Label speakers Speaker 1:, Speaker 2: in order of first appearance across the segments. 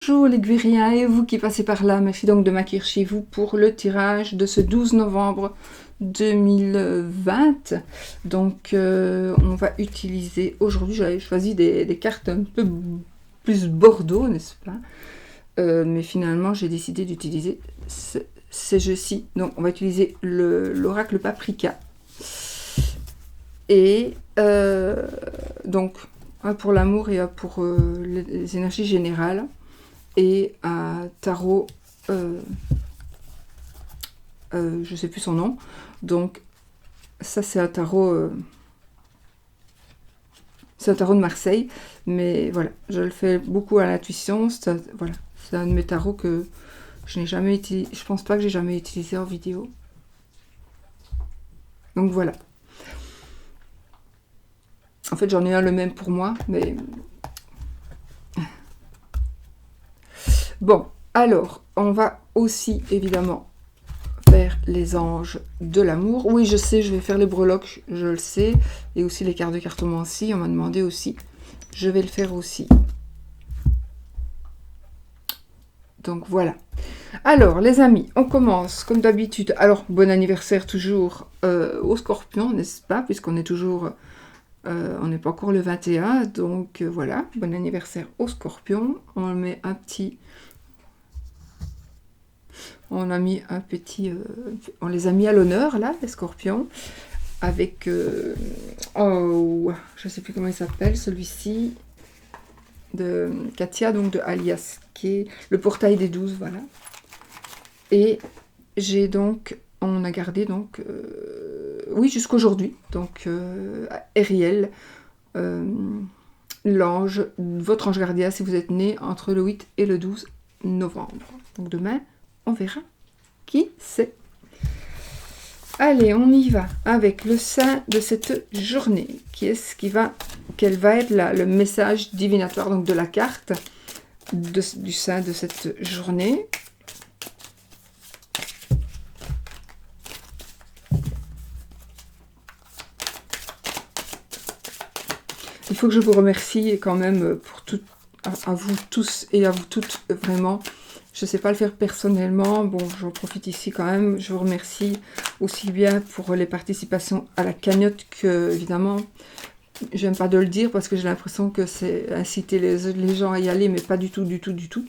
Speaker 1: Bonjour les Guériens et vous qui passez par là, merci donc de m'accueillir chez vous pour le tirage de ce 12 novembre 2020. Donc on va utiliser, aujourd'hui j'avais choisi des cartes un peu plus Bordeaux, n'est-ce pas, mais finalement j'ai décidé d'utiliser ces jeux-ci. Donc on va utiliser l'oracle Paprika. Et donc pour l'amour et pour les énergies générales. Et un tarot, je ne sais plus son nom, donc ça c'est un tarot de Marseille, mais voilà, je le fais beaucoup à l'intuition. Voilà, c'est un de mes tarots que je n'ai jamais utilisé, je pense pas que j'ai jamais utilisé en vidéo, donc voilà. En fait j'en ai un le même pour moi, mais bon, alors, on va aussi, évidemment, faire les anges de l'amour. Oui, je sais, je vais faire les breloques, je le sais. Et aussi les cartes de cartomancie, on m'a demandé aussi. Je vais le faire aussi. Donc, voilà. Alors, les amis, on commence, comme d'habitude. Alors, bon anniversaire toujours aux scorpions, n'est-ce pas? Puisqu'on est toujours... on n'est pas encore le 21, donc voilà. Bon anniversaire aux scorpions. On met un petit... On a mis un petit... on les a mis à l'honneur, là, les scorpions. Avec... oh, je ne sais plus comment il s'appelle, celui-ci. De Katia, donc de Alias, qui est le portail des 12, voilà. Et j'ai donc... On a gardé, donc... oui, jusqu'aujourd'hui. Donc, Ariel, l'ange, votre ange gardien, si vous êtes né entre le 8 et le 12 novembre. Donc, demain... on verra qui c'est. Allez, on y va avec le saint de cette journée. Quel va être le message divinatoire donc de la carte du saint de cette journée. Il faut que je vous remercie quand même pour tout, à vous tous et à vous toutes, vraiment. Je ne sais pas le faire personnellement, bon, j'en profite ici quand même. Je vous remercie aussi bien pour les participations à la cagnotte que, évidemment, j'aime pas de le dire parce que j'ai l'impression que c'est inciter les gens à y aller, mais pas du tout, du tout, du tout.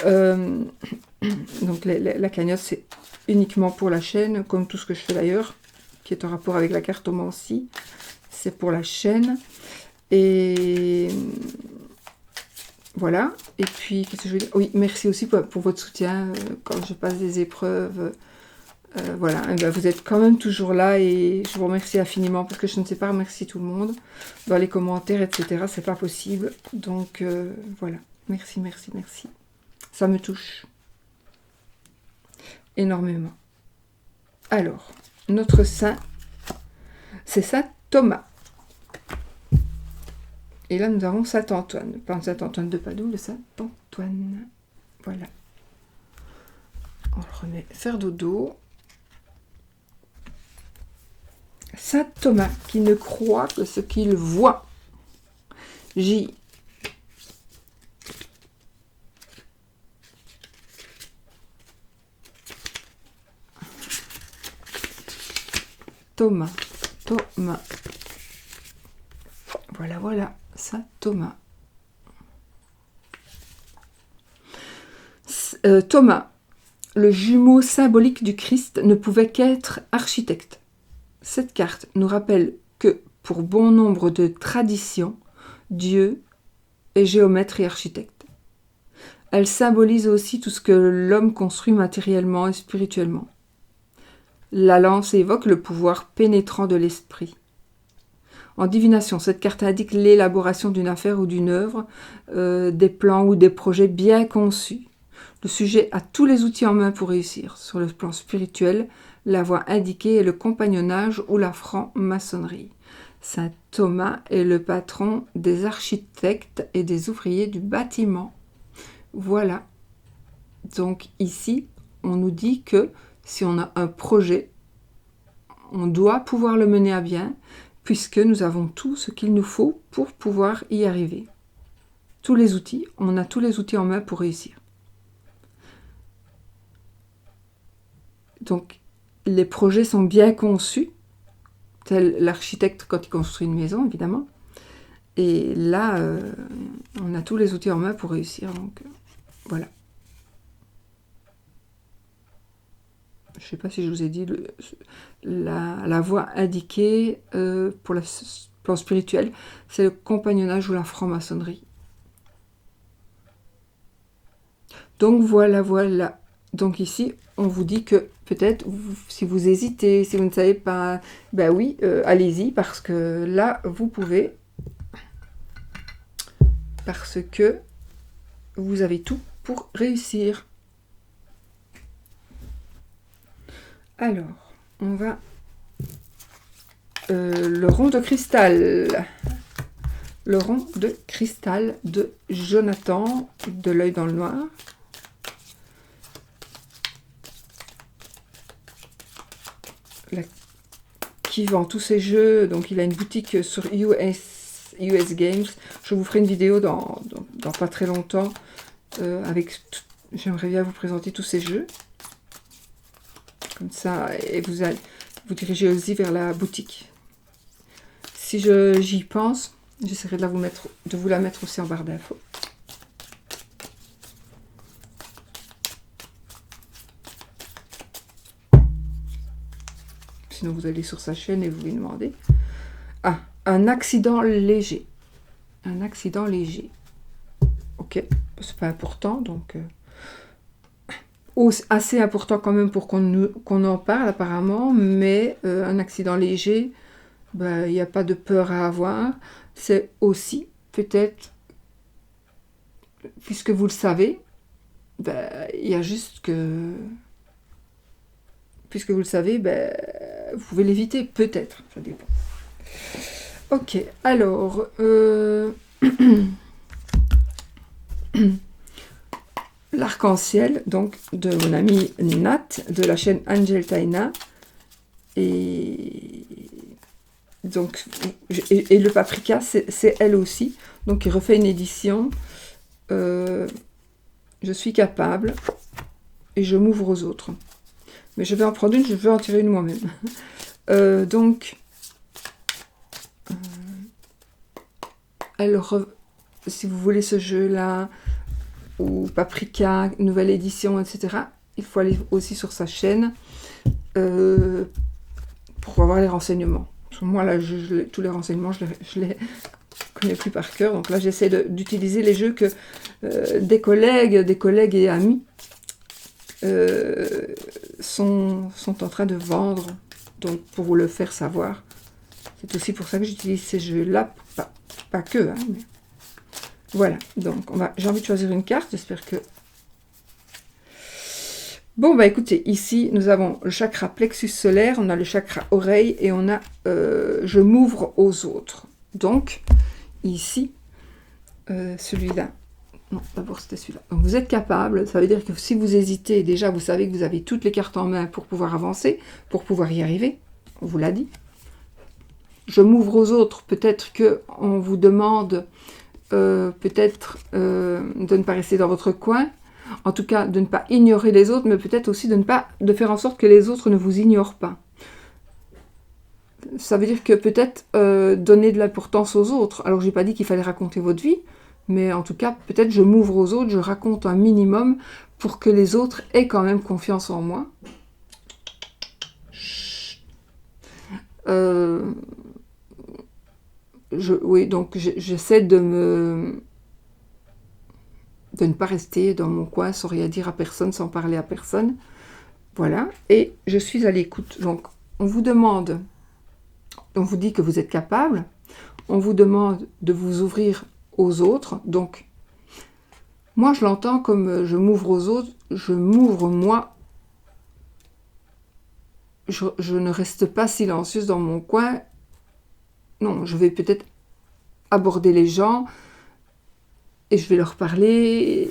Speaker 1: Donc la cagnotte, c'est uniquement pour la chaîne, comme tout ce que je fais d'ailleurs, qui est en rapport avec la cartomancie. C'est pour la chaîne. Et... voilà, et puis, qu'est-ce que je veux dire? Oui, merci aussi pour votre soutien quand je passe des épreuves. Voilà, et ben vous êtes quand même toujours là et je vous remercie infiniment parce que je ne sais pas remercier tout le monde dans les commentaires, etc. C'est pas possible. Donc, voilà, merci, merci, merci. Ça me touche énormément. Alors, notre saint, c'est Saint Thomas. Et là, nous avons Saint-Antoine. Pas Saint-Antoine de Padoue, le Saint-Antoine. Voilà. On le remet faire dodo. Saint Thomas, qui ne croit que ce qu'il voit. J. Thomas. Thomas. Voilà, voilà. Saint Thomas. Thomas, le jumeau symbolique du Christ, ne pouvait qu'être architecte. Cette carte nous rappelle que, pour bon nombre de traditions, Dieu est géomètre et architecte. Elle symbolise aussi tout ce que l'homme construit matériellement et spirituellement. La lance évoque le pouvoir pénétrant de l'esprit. En divination, cette carte indique l'élaboration d'une affaire ou d'une œuvre, des plans ou des projets bien conçus. Le sujet a tous les outils en main pour réussir. Sur le plan spirituel, la voie indiquée est le compagnonnage ou la franc-maçonnerie. Saint Thomas est le patron des architectes et des ouvriers du bâtiment. Voilà. Donc ici, on nous dit que si on a un projet, on doit pouvoir le mener à bien, puisque nous avons tout ce qu'il nous faut pour pouvoir y arriver. tous les outils. On a tous les outils en main pour réussir. Donc, les projets sont bien conçus, tel l'architecte quand il construit une maison, évidemment. Et là, on a tous les outils en main pour réussir. Donc, voilà. Je ne sais pas si je vous ai dit la voie indiquée pour le plan spirituel, c'est le compagnonnage ou la franc-maçonnerie. Donc voilà. Donc ici, on vous dit que peut-être, si vous hésitez, si vous ne savez pas, ben oui, allez-y, parce que là, vous pouvez, parce que vous avez tout pour réussir. Alors, on va... le rond de cristal. Le rond de cristal de Jonathan, de l'œil dans le noir. Qui vend tous ses jeux. Donc, il a une boutique sur US Games. Je vous ferai une vidéo dans pas très longtemps. J'aimerais bien vous présenter tous ces jeux. Comme ça, et vous dirigez aussi vers la boutique. Si j'y pense, j'essaierai de vous la mettre aussi en barre d'infos. Sinon, vous allez sur sa chaîne et vous lui demandez. Ah, un accident léger. Un accident léger. Ok, c'est pas important, donc... assez important quand même pour qu'on en parle apparemment, mais un accident léger, ben, il n'y a pas de peur à avoir. C'est aussi peut-être, puisque vous le savez, ben, il y a juste que, puisque vous le savez, ben, vous pouvez l'éviter, peut-être, ça dépend. Ok, alors... l'arc-en-ciel, donc, de mon ami Nat, de la chaîne Angel Taina. Et donc, et le paprika, c'est elle aussi. Donc, il refait une édition. Je suis capable. Et je m'ouvre aux autres. Mais je vais en prendre une, je vais en tirer une moi-même. Si vous voulez ce jeu-là, ou Paprika, nouvelle édition, etc. Il faut aller aussi sur sa chaîne pour avoir les renseignements. Moi, là, tous les renseignements, je les connais plus par cœur. Donc là, j'essaie d'utiliser les jeux que des collègues et amis sont en train de vendre. Donc, pour vous le faire savoir. C'est aussi pour ça que j'utilise ces jeux-là. Pas que, hein, mais... Voilà, donc j'ai envie de choisir une carte, j'espère que... Bon, bah écoutez, ici, nous avons le chakra plexus solaire, on a le chakra oreille, et on a je m'ouvre aux autres. Donc, ici, celui-là, non, d'abord c'était celui-là. Donc, vous êtes capable, ça veut dire que si vous hésitez, déjà, vous savez que vous avez toutes les cartes en main pour pouvoir avancer, pour pouvoir y arriver, on vous l'a dit. Je m'ouvre aux autres, peut-être qu'on vous demande... peut-être de ne pas rester dans votre coin, en tout cas de ne pas ignorer les autres, mais peut-être aussi de faire en sorte que les autres ne vous ignorent pas. Ça veut dire que peut-être donner de l'importance aux autres. Alors j'ai pas dit qu'il fallait raconter votre vie, mais en tout cas peut-être je m'ouvre aux autres, je raconte un minimum pour que les autres aient quand même confiance en moi. Oui, donc j'essaie de ne pas rester dans mon coin sans rien dire à personne, sans parler à personne. Voilà, et je suis à l'écoute. Donc, on vous demande, on vous dit que vous êtes capable, on vous demande de vous ouvrir aux autres. Donc, moi, je l'entends comme je m'ouvre aux autres, je m'ouvre moi. Je ne reste pas silencieuse dans mon coin. Non, je vais peut-être aborder les gens et je vais leur parler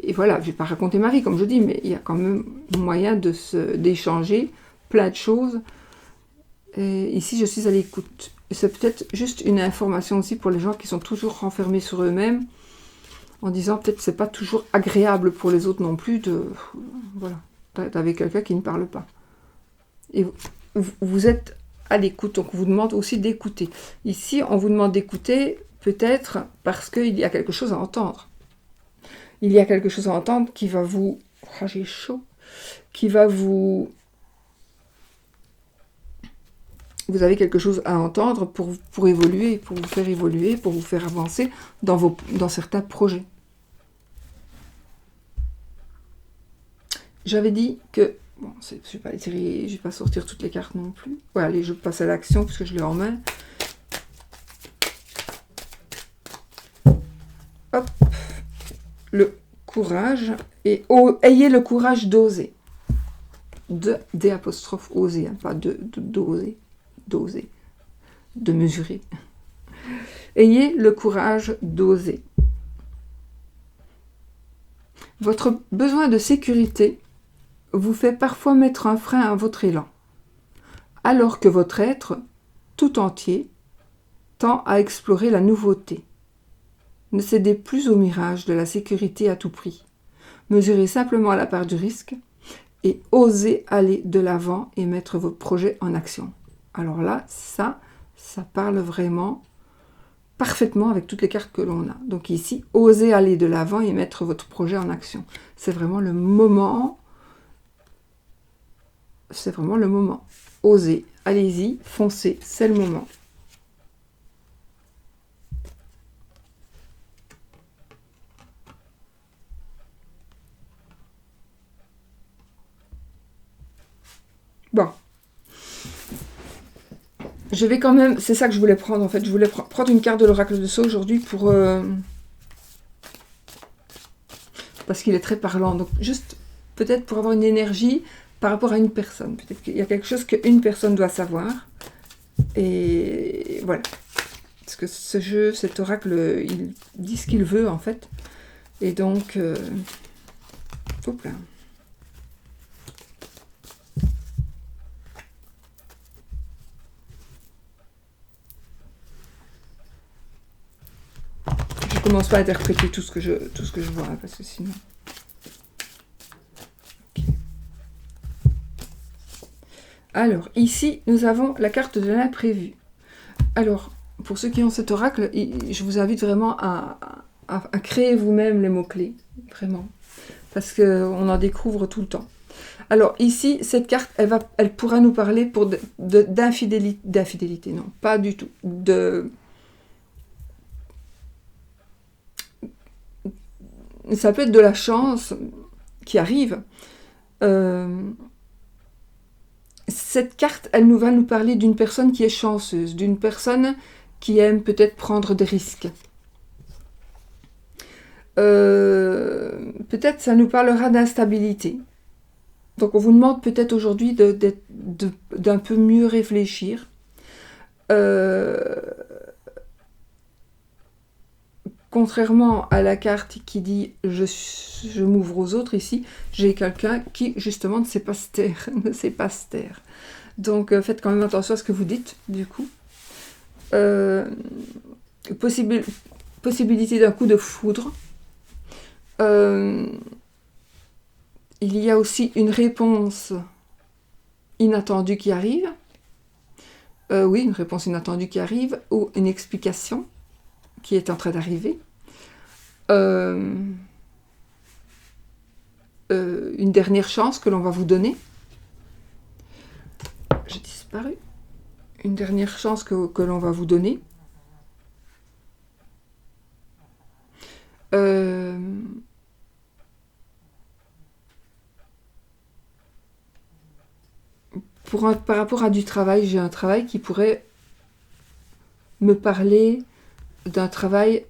Speaker 1: et voilà, je ne vais pas raconter ma vie comme je dis, mais il y a quand même moyen d'échanger plein de choses. Et ici, je suis à l'écoute. Et c'est peut-être juste une information aussi pour les gens qui sont toujours renfermés sur eux-mêmes. en disant peut-être que c'est pas toujours agréable pour les autres non plus de... Voilà, avec quelqu'un qui ne parle pas. Et vous êtes à l'écoute, donc on vous demande aussi d'écouter. Ici, on vous demande d'écouter peut-être parce qu'il y a quelque chose à entendre. Il y a quelque chose à entendre qui va vous... Oh, j'ai chaud. Qui va vous... Vous avez quelque chose à entendre pour évoluer, pour vous faire évoluer, pour vous faire avancer dans certains projets. J'avais dit que... Bon, je ne vais pas sortir toutes les cartes non plus. Ouais, allez, je passe à l'action parce que je l'ai en main. Hop. Le courage. Et ayez le courage d'oser. D apostrophe oser, hein, pas d'oser. D'oser. De mesurer. Ayez le courage d'oser. Votre besoin de sécurité vous fait parfois mettre un frein à votre élan, alors que votre être tout entier tend à explorer la nouveauté. Ne cédez plus au mirage de la sécurité à tout prix. Mesurez simplement la part du risque et osez aller de l'avant et mettre vos projets en action. Alors là, ça parle vraiment parfaitement avec toutes les cartes que l'on a. Donc ici, osez aller de l'avant et mettre votre projet en action. C'est vraiment le moment. C'est vraiment le moment. Osez, allez-y, foncez, c'est le moment. Bon. Je vais quand même... C'est ça que je voulais prendre, en fait. Je voulais prendre une carte de l'oracle de Sceaux aujourd'hui pour... Parce qu'il est très parlant. Donc, juste, peut-être pour avoir une énergie par rapport à une personne. Peut-être qu'il y a quelque chose qu'une personne doit savoir. Et voilà. Parce que ce jeu, cet oracle, il dit ce qu'il veut, en fait. Et donc... hop là. Je commence pas à interpréter tout ce que je vois, hein, parce que sinon... Okay. Alors, ici, nous avons la carte de l'imprévu. Alors, pour ceux qui ont cet oracle, je vous invite vraiment à créer vous-même les mots-clés, vraiment, parce qu'on en découvre tout le temps. Alors, ici, cette carte, elle pourra nous parler d'infidélité, non, pas du tout, ça peut être de la chance qui arrive. Cette carte, elle va nous parler d'une personne qui est chanceuse, d'une personne qui aime peut-être prendre des risques. Peut-être ça nous parlera d'instabilité. Donc on vous demande peut-être aujourd'hui d'un peu mieux réfléchir. Contrairement à la carte qui dit je m'ouvre aux autres, ici, j'ai quelqu'un qui, justement, ne sait pas se taire. Ne sait pas se taire. Donc, faites quand même attention à ce que vous dites, du coup. Possibilité d'un coup de foudre. Il y a aussi une réponse inattendue qui arrive. Oui, une réponse inattendue qui arrive, ou une explication qui est en train d'arriver. Une dernière chance que l'on va vous donner. J'ai disparu. Une dernière chance que l'on va vous donner. Par rapport à du travail, j'ai un travail qui pourrait me parler d'un travail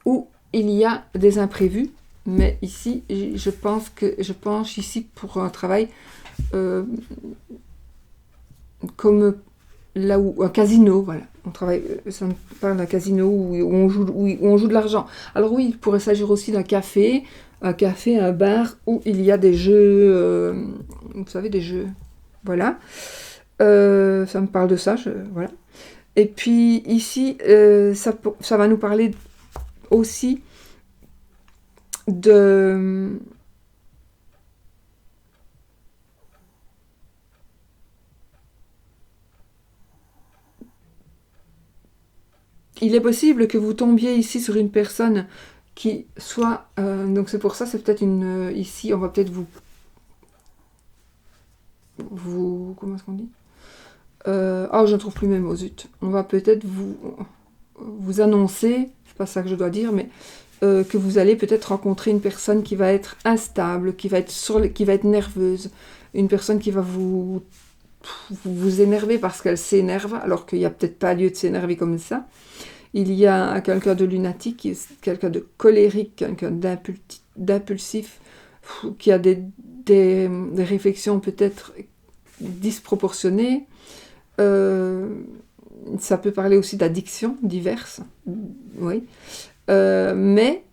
Speaker 1: où il y a des imprévus, mais ici, je penche ici pour un travail comme là où un casino, voilà. On travaille, ça me parle d'un casino où on joue de l'argent. Alors oui, il pourrait s'agir aussi d'un café, un bar où il y a des jeux, vous savez, des jeux, voilà. Ça me parle de ça, voilà. Et puis ici, ça va nous parler aussi de... Il est possible que vous tombiez ici sur une personne qui soit... donc c'est pour ça, c'est peut-être une... ici, on va peut-être comment est-ce qu'on dit je ne trouve plus mes mots, zut. On va peut-être vous annoncer, c'est pas ça que je dois dire, mais que vous allez peut-être rencontrer une personne qui va être instable, qui va être nerveuse, une personne qui va vous énerver parce qu'elle s'énerve, alors qu'il n'y a peut-être pas lieu de s'énerver comme ça. Il y a quelqu'un de lunatique, quelqu'un de colérique, quelqu'un d'impulsif, qui a des réflexions peut-être disproportionnées. Ça peut parler aussi d'addictions diverses, oui. Mais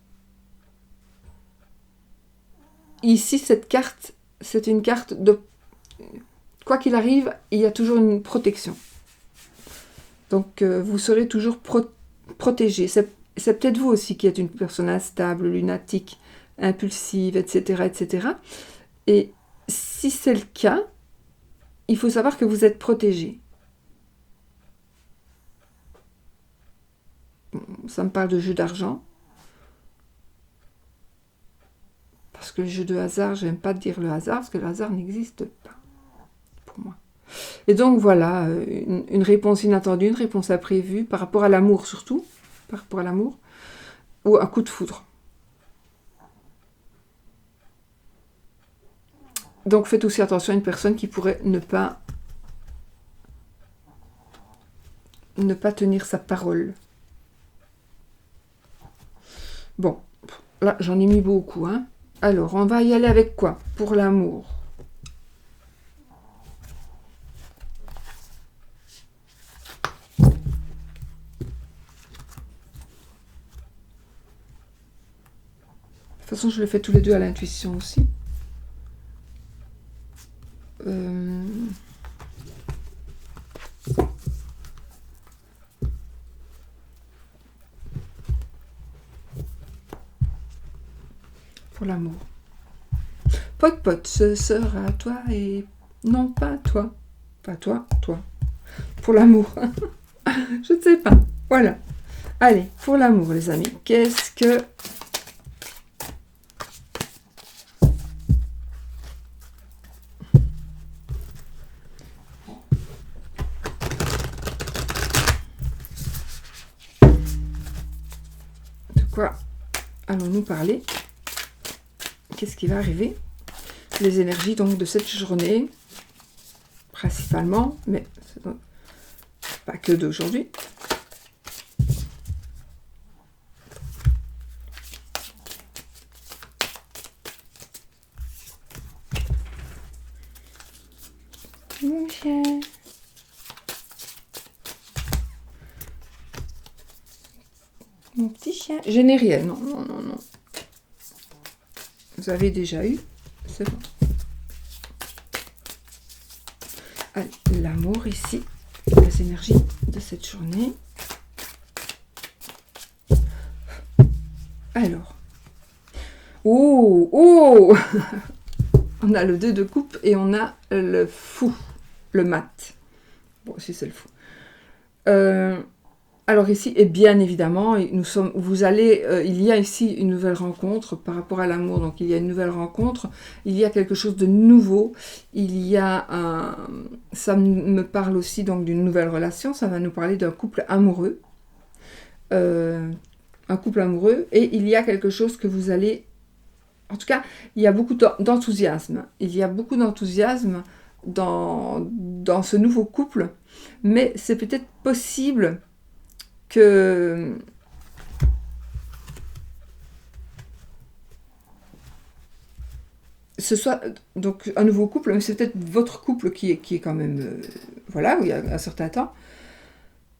Speaker 1: ici, cette carte, c'est une carte de... Quoi qu'il arrive, il y a toujours une protection. Donc, vous serez toujours protégé. C'est peut-être vous aussi qui êtes une personne instable, lunatique, impulsive, etc., etc. Et si c'est le cas, il faut savoir que vous êtes protégé. Ça me parle de jeu d'argent. Parce que le jeu de hasard, j'aime pas dire le hasard, parce que le hasard n'existe pas, pour moi. Et donc voilà, une réponse inattendue, une réponse imprévue, par rapport à l'amour surtout, par rapport à l'amour, ou un coup de foudre. Donc faites aussi attention à une personne qui pourrait ne pas tenir sa parole. Bon, là j'en ai mis beaucoup, hein. Alors, on va y aller avec quoi pour l'amour? De toute façon, je le fais tous les deux à l'intuition aussi. Pour l'amour. Pote, ce sera toi et... Non, pas toi. Pas toi, toi. Pour l'amour. Je ne sais pas. Voilà. Allez, pour l'amour, les amis. Qu'est-ce que... De quoi allons-nous parler? Qu'est-ce qui va arriver? Les énergies donc de cette journée, principalement, mais pas que d'aujourd'hui. Mon chien. Mon petit chien. Je n'ai rien, non. Vous avez déjà eu, c'est bon. Allez, l'amour ici, les énergies de cette journée. Alors. Oh On a le 2 de coupe et on a le fou, le mat. Bon, si c'est le fou. Alors ici, et bien évidemment, il y a ici une nouvelle rencontre par rapport à l'amour. Donc il y a une nouvelle rencontre, il y a quelque chose de nouveau. Ça me parle aussi donc d'une nouvelle relation. Ça va nous parler d'un couple amoureux, et il y a quelque chose que vous allez... En tout cas, il y a beaucoup d'enthousiasme. Il y a beaucoup d'enthousiasme dans ce nouveau couple, mais c'est peut-être possible que ce soit donc un nouveau couple, mais c'est peut-être votre couple qui est quand même voilà, où il y a un certain temps.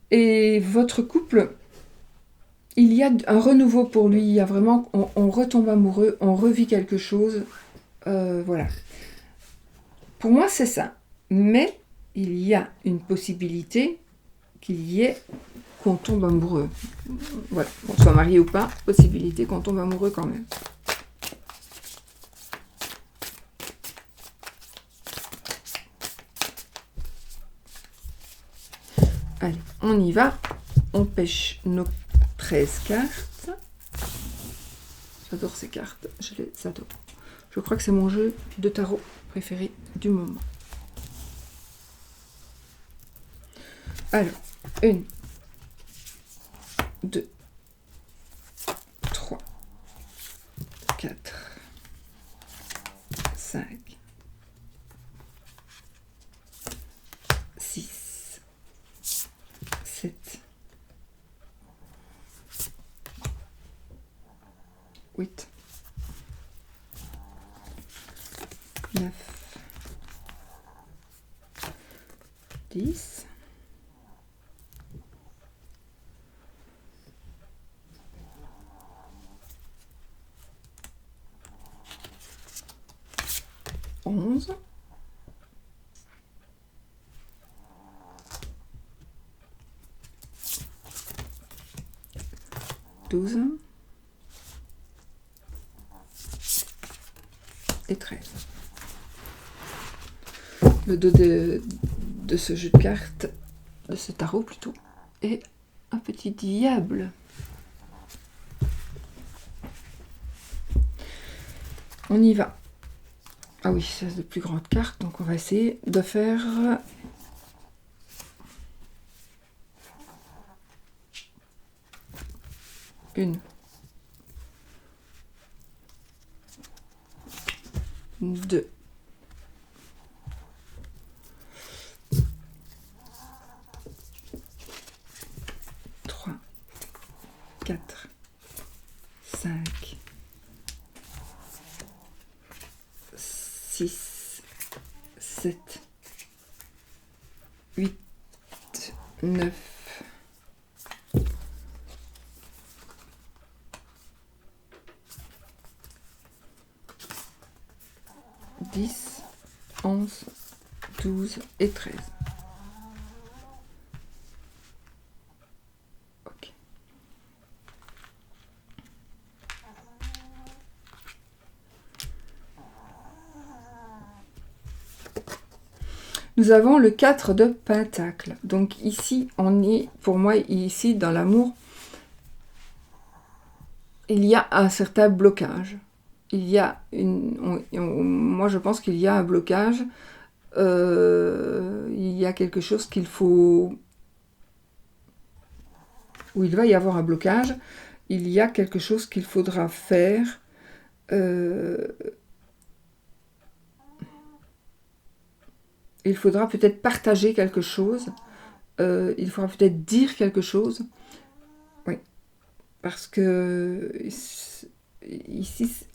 Speaker 1: Et votre couple, il y a un renouveau pour lui, il y a vraiment, on retombe amoureux, on revit quelque chose, voilà. Pour moi, c'est ça. Mais il y a une possibilité qu'il y ait qu'on tombe amoureux. Voilà, qu'on soit marié ou pas, possibilité qu'on tombe amoureux quand même. Allez, on y va. On pêche nos 13 cartes. J'adore ces cartes, je les adore. Je crois que c'est mon jeu de tarot préféré du moment. Alors, 1, 2, 3, 4, 5, 6, 7, 8, 9, 10, 11, 12 et 13. Le dos de ce jeu de cartes, de ce tarot plutôt, est un petit diable. On y va. Ah oui, c'est de plus grandes cartes, donc on va essayer de faire une, 2, 3, 4, 5, 6, 7, 8, 9, 10, 11, 12 et 13. Ok. Nous avons le 4 de Pentacle. Donc ici, on est, pour moi, ici, dans l'amour, il y a un certain blocage. Il y a moi, je pense qu'il y a un blocage. Il y a quelque chose qu'il faut... Où il va y avoir un blocage. Il y a quelque chose qu'il faudra faire. Il faudra peut-être partager quelque chose. Il faudra peut-être dire quelque chose. Oui. Parce que ici,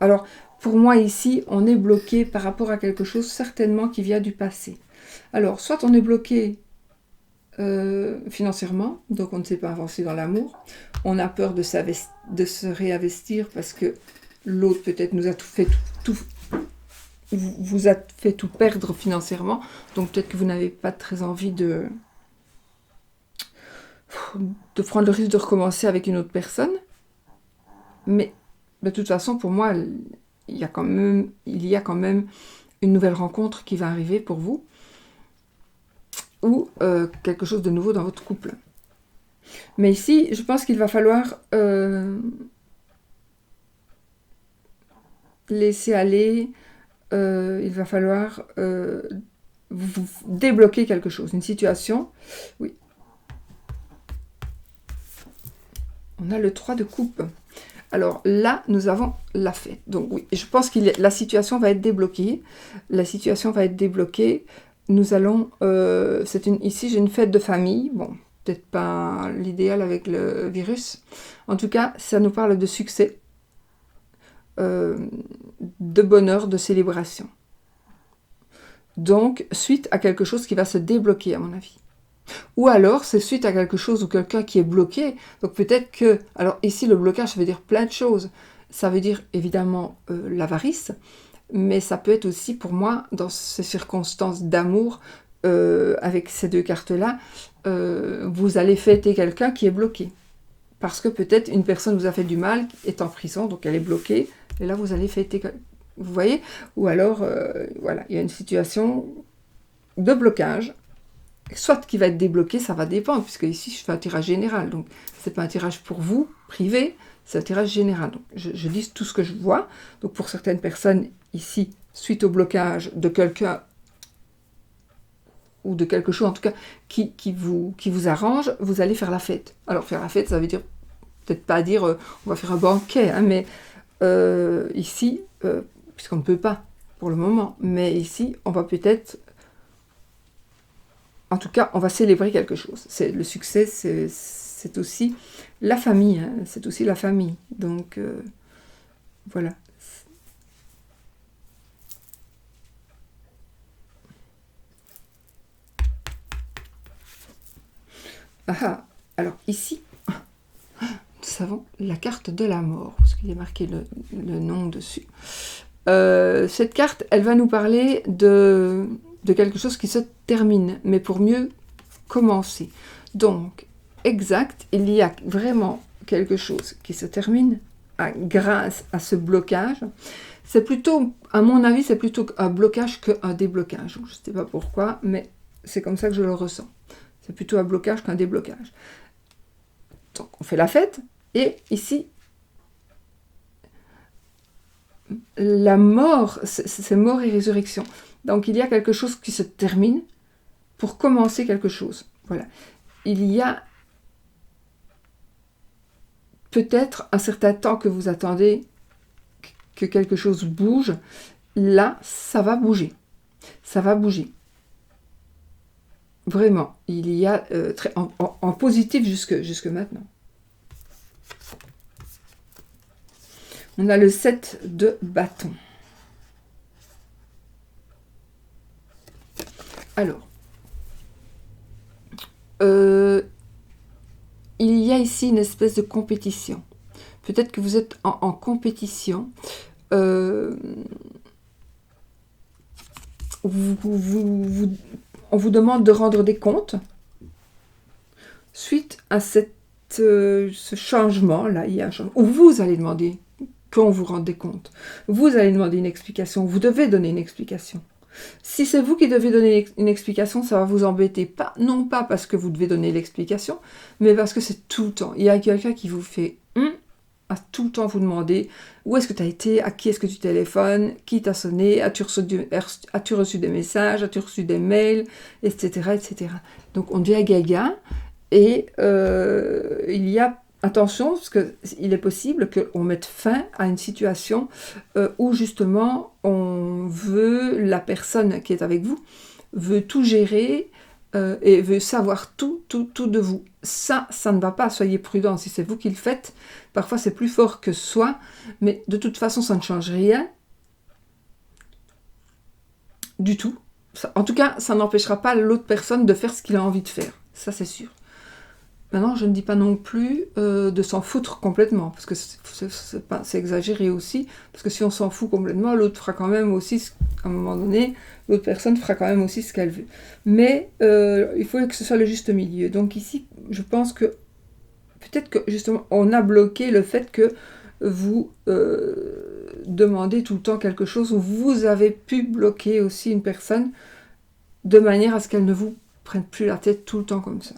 Speaker 1: alors, pour moi, ici, on est bloqué par rapport à quelque chose, certainement, qui vient du passé. Alors, soit on est bloqué financièrement, donc on ne sait pas avancer dans l'amour. On a peur de se réinvestir parce que l'autre, peut-être, nous a vous a fait tout perdre financièrement. Donc, peut-être que vous n'avez pas très envie de prendre le risque de recommencer avec une autre personne. Mais de toute façon, pour moi, il y a quand même une nouvelle rencontre qui va arriver pour vous, ou quelque chose de nouveau dans votre couple. Mais ici, je pense qu'il va falloir laisser aller, il va falloir vous débloquer quelque chose, une situation. Oui. On a le 3 de coupe. Alors là, nous avons la fête. Donc oui, je pense que la situation va être débloquée. La situation va être débloquée. Nous allons... ici, j'ai une fête de famille. Bon, peut-être pas l'idéal avec le virus. En tout cas, ça nous parle de succès, de bonheur, de célébration. Donc, suite à quelque chose qui va se débloquer, à mon avis. Ou alors, c'est suite à quelque chose ou quelqu'un qui est bloqué. Donc peut-être que... Alors ici, le blocage, ça veut dire plein de choses. Ça veut dire évidemment l'avarice, mais ça peut être aussi, pour moi, dans ces circonstances d'amour, avec ces deux cartes-là, vous allez fêter quelqu'un qui est bloqué. Parce que peut-être une personne vous a fait du mal, est en prison, donc elle est bloquée, et là vous allez fêter... Vous voyez? Ou alors, voilà, il y a une situation de blocage, soit qui va être débloqué, ça va dépendre, puisque ici je fais un tirage général, donc c'est pas un tirage pour vous, privé, c'est un tirage général. Donc je dis tout ce que je vois, donc pour certaines personnes ici, suite au blocage de quelqu'un, ou de quelque chose en tout cas qui vous arrange, vous allez faire la fête. Alors faire la fête, ça veut dire peut-être pas dire on va faire un banquet, hein, mais ici, puisqu'on ne peut pas pour le moment, mais ici on va peut-être, en tout cas on va célébrer quelque chose. C'est le succès, c'est aussi la famille, hein, c'est aussi la famille. Donc voilà. Ah, alors ici, nous avons la carte de la mort, parce qu'il y a marqué le nom dessus. Cette carte, elle va nous parler de quelque chose qui se termine, mais pour mieux commencer. Donc, exact, il y a vraiment quelque chose qui se termine grâce à ce blocage. C'est plutôt, à mon avis, c'est plutôt un blocage qu'un déblocage. Je ne sais pas pourquoi, mais c'est comme ça que je le ressens. C'est plutôt un blocage qu'un déblocage. Donc, on fait la fête, et ici, la mort, c'est mort et résurrection. Donc, il y a quelque chose qui se termine pour commencer quelque chose. Voilà. Il y a peut-être un certain temps que vous attendez que quelque chose bouge. Là, ça va bouger. Ça va bouger. Vraiment, il y a en positif jusque maintenant. On a le 7 de bâton. Alors, il y a ici une espèce de compétition. Peut-être que vous êtes en compétition. On vous demande de rendre des comptes. Suite à ce changement, là, il y a un changement où vous allez demander qu'on vous rende des comptes. Vous allez demander une explication. Vous devez donner une explication. Si c'est vous qui devez donner une explication, ça va vous embêter. Non pas parce que vous devez donner l'explication, mais parce que c'est tout le temps. Il y a quelqu'un qui vous fait à tout le temps vous demander où est-ce que tu as été, à qui est-ce que tu téléphones, qui t'a sonné, as-tu reçu des messages, as-tu reçu des mails, etc. etc. Donc on devient gaga et il y a attention, parce qu'il est possible qu'on mette fin à une situation où justement la personne qui est avec vous veut tout gérer et veut savoir tout de vous. Ça ne va pas, soyez prudents, si c'est vous qui le faites, parfois c'est plus fort que soi, mais de toute façon ça ne change rien du tout. En tout cas, ça n'empêchera pas l'autre personne de faire ce qu'il a envie de faire, ça c'est sûr. Maintenant, je ne dis pas non plus de s'en foutre complètement, parce que c'est exagéré aussi, parce que si on s'en fout complètement, l'autre fera quand même aussi, à un moment donné, l'autre personne fera quand même aussi ce qu'elle veut. Mais il faut que ce soit le juste milieu. Donc ici, je pense que peut-être que justement, on a bloqué le fait que vous demandez tout le temps quelque chose, ou vous avez pu bloquer aussi une personne de manière à ce qu'elle ne vous prenne plus la tête tout le temps comme ça.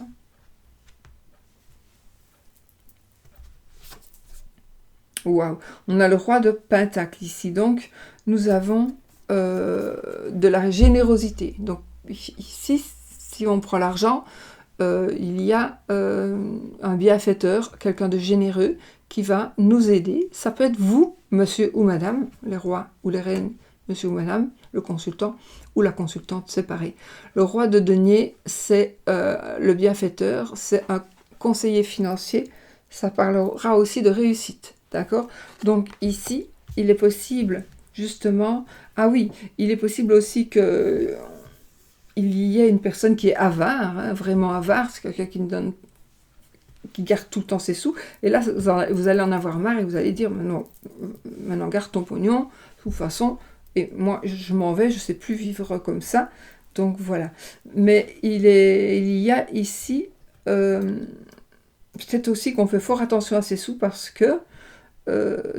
Speaker 1: Waouh, on a le roi de Pentacle ici, donc nous avons de la générosité. Donc ici, si on prend l'argent, il y a un bienfaiteur, quelqu'un de généreux qui va nous aider. Ça peut être vous, monsieur ou madame, les rois ou les reines, monsieur ou madame, le consultant ou la consultante, c'est pareil. Le roi de denier, c'est le bienfaiteur, c'est un conseiller financier, ça parlera aussi de réussite. D'accord? Donc ici, il est possible, justement... Ah oui, il est possible aussi que il y ait une personne qui est avare, hein, vraiment avare, c'est quelqu'un qui garde tout le temps ses sous. Et là, vous allez en avoir marre et vous allez dire, maintenant garde ton pognon, de toute façon, et moi, je m'en vais, je ne sais plus vivre comme ça. Donc voilà. Mais il y a ici, peut-être aussi qu'on fait fort attention à ces sous parce que,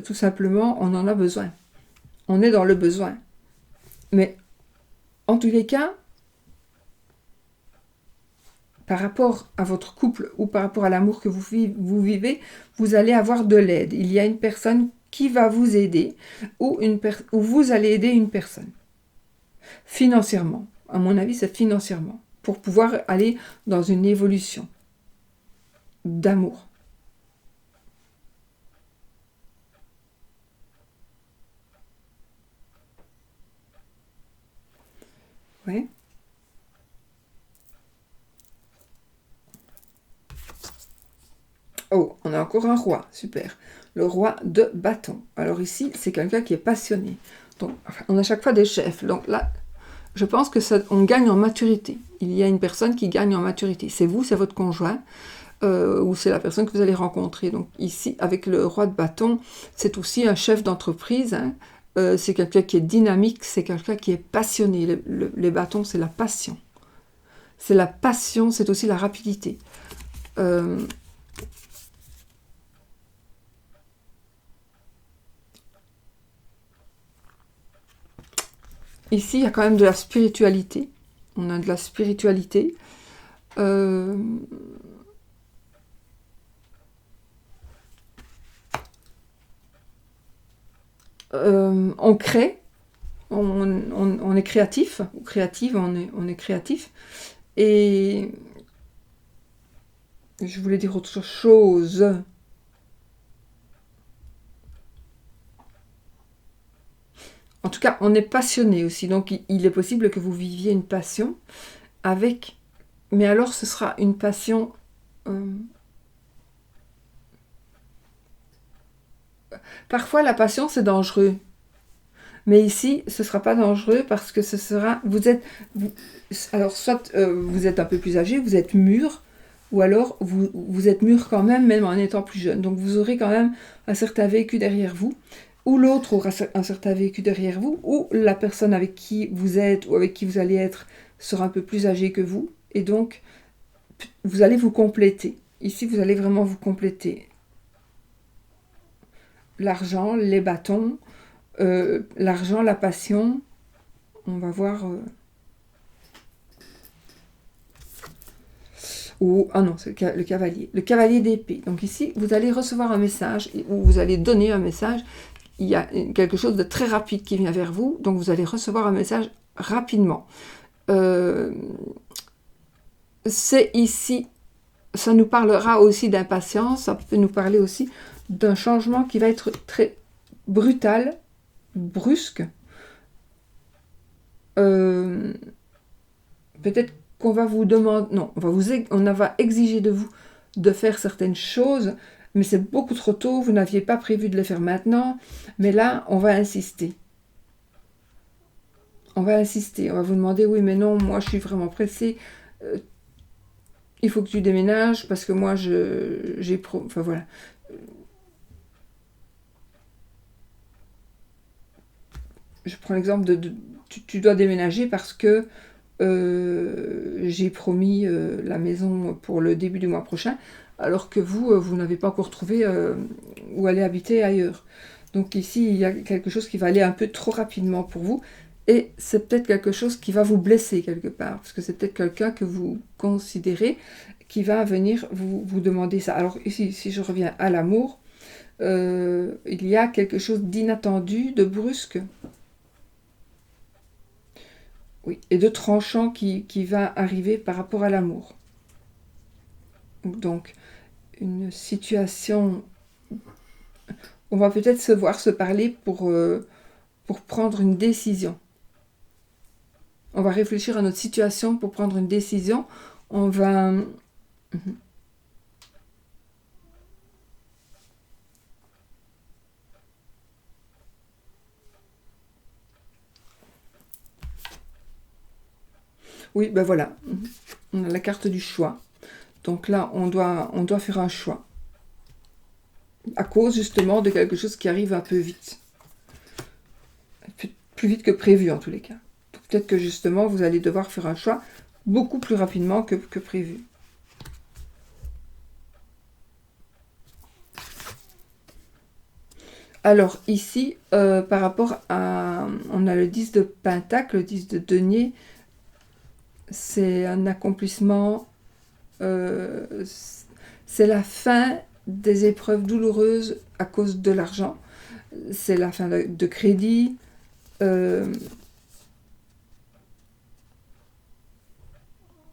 Speaker 1: tout simplement, on en a besoin. On est dans le besoin. Mais en tous les cas, par rapport à votre couple ou par rapport à l'amour que vous vivez, vous allez avoir de l'aide. Il y a une personne qui va vous aider ou vous allez aider une personne. Financièrement. À mon avis, c'est financièrement. Pour pouvoir aller dans une évolution d'amour. Oui. Oh, on a encore un roi, super. Le roi de bâton. Alors ici, c'est quelqu'un qui est passionné. Donc, enfin, on a chaque fois des chefs. Donc là, je pense que on gagne en maturité. Il y a une personne qui gagne en maturité. C'est vous, c'est votre conjoint, ou c'est la personne que vous allez rencontrer. Donc ici, avec le roi de bâton, c'est aussi un chef d'entreprise. Hein. C'est quelqu'un qui est dynamique, c'est quelqu'un qui est passionné. Les bâtons, c'est la passion. C'est la passion, c'est aussi la rapidité. Ici, il y a quand même de la spiritualité. On a de la spiritualité. On crée. On est créatif. Ou créative, on est créatif. Et je voulais dire autre chose. En tout cas, on est passionné aussi. Donc, il est possible que vous viviez une passion avec... Mais alors, ce sera une passion... Parfois, la passion, c'est dangereux. Mais ici, ce ne sera pas dangereux parce que ce sera... alors, soit vous êtes un peu plus âgé, vous êtes mûr, ou alors vous êtes mûr quand même, même en étant plus jeune. Donc, vous aurez quand même un certain vécu derrière vous. Ou l'autre aura un certain vécu derrière vous, ou la personne avec qui vous êtes ou avec qui vous allez être sera un peu plus âgée que vous, et donc vous allez vous compléter. Ici, vous allez vraiment vous compléter. L'argent, les bâtons, l'argent, la passion, on va voir... ah non, c'est le cavalier. Le cavalier d'épée. Donc ici, vous allez recevoir un message, ou vous allez donner un message. Il y a quelque chose de très rapide qui vient vers vous, donc vous allez recevoir un message rapidement. C'est ici, ça nous parlera aussi d'impatience, ça peut nous parler aussi d'un changement qui va être très brutal, brusque. Peut-être qu'on va vous demander, non, on va exiger de vous de faire certaines choses, mais c'est beaucoup trop tôt, vous n'aviez pas prévu de les faire maintenant, mais là, on va insister. On va vous demander, oui, mais non, moi, je suis vraiment pressée, il faut que tu déménages, parce que moi, enfin, voilà. Je prends l'exemple de tu dois déménager parce que j'ai promis la maison pour le début du mois prochain, alors que vous n'avez pas encore trouvé où aller habiter ailleurs. Donc ici, il y a quelque chose qui va aller un peu trop rapidement pour vous, et c'est peut-être quelque chose qui va vous blesser quelque part, parce que c'est peut-être quelqu'un que vous considérez qui va venir vous demander ça. Alors ici, si je reviens à l'amour, il y a quelque chose d'inattendu, de brusque, oui, et de tranchant qui va arriver par rapport à l'amour. Donc, une situation... On va peut-être se parler pour prendre une décision. On va réfléchir à notre situation pour prendre une décision. On va... Oui, ben voilà. On a la carte du choix. Donc là, on doit faire un choix. À cause justement de quelque chose qui arrive un peu vite. Plus vite que prévu en tous les cas. Donc Peut-être que justement, vous allez devoir faire un choix beaucoup plus rapidement que prévu. Alors ici, par rapport à... On a le 10 de Pentacle, le 10 de Denier. C'est un accomplissement... c'est la fin des épreuves douloureuses à cause de l'argent. C'est la fin de crédit.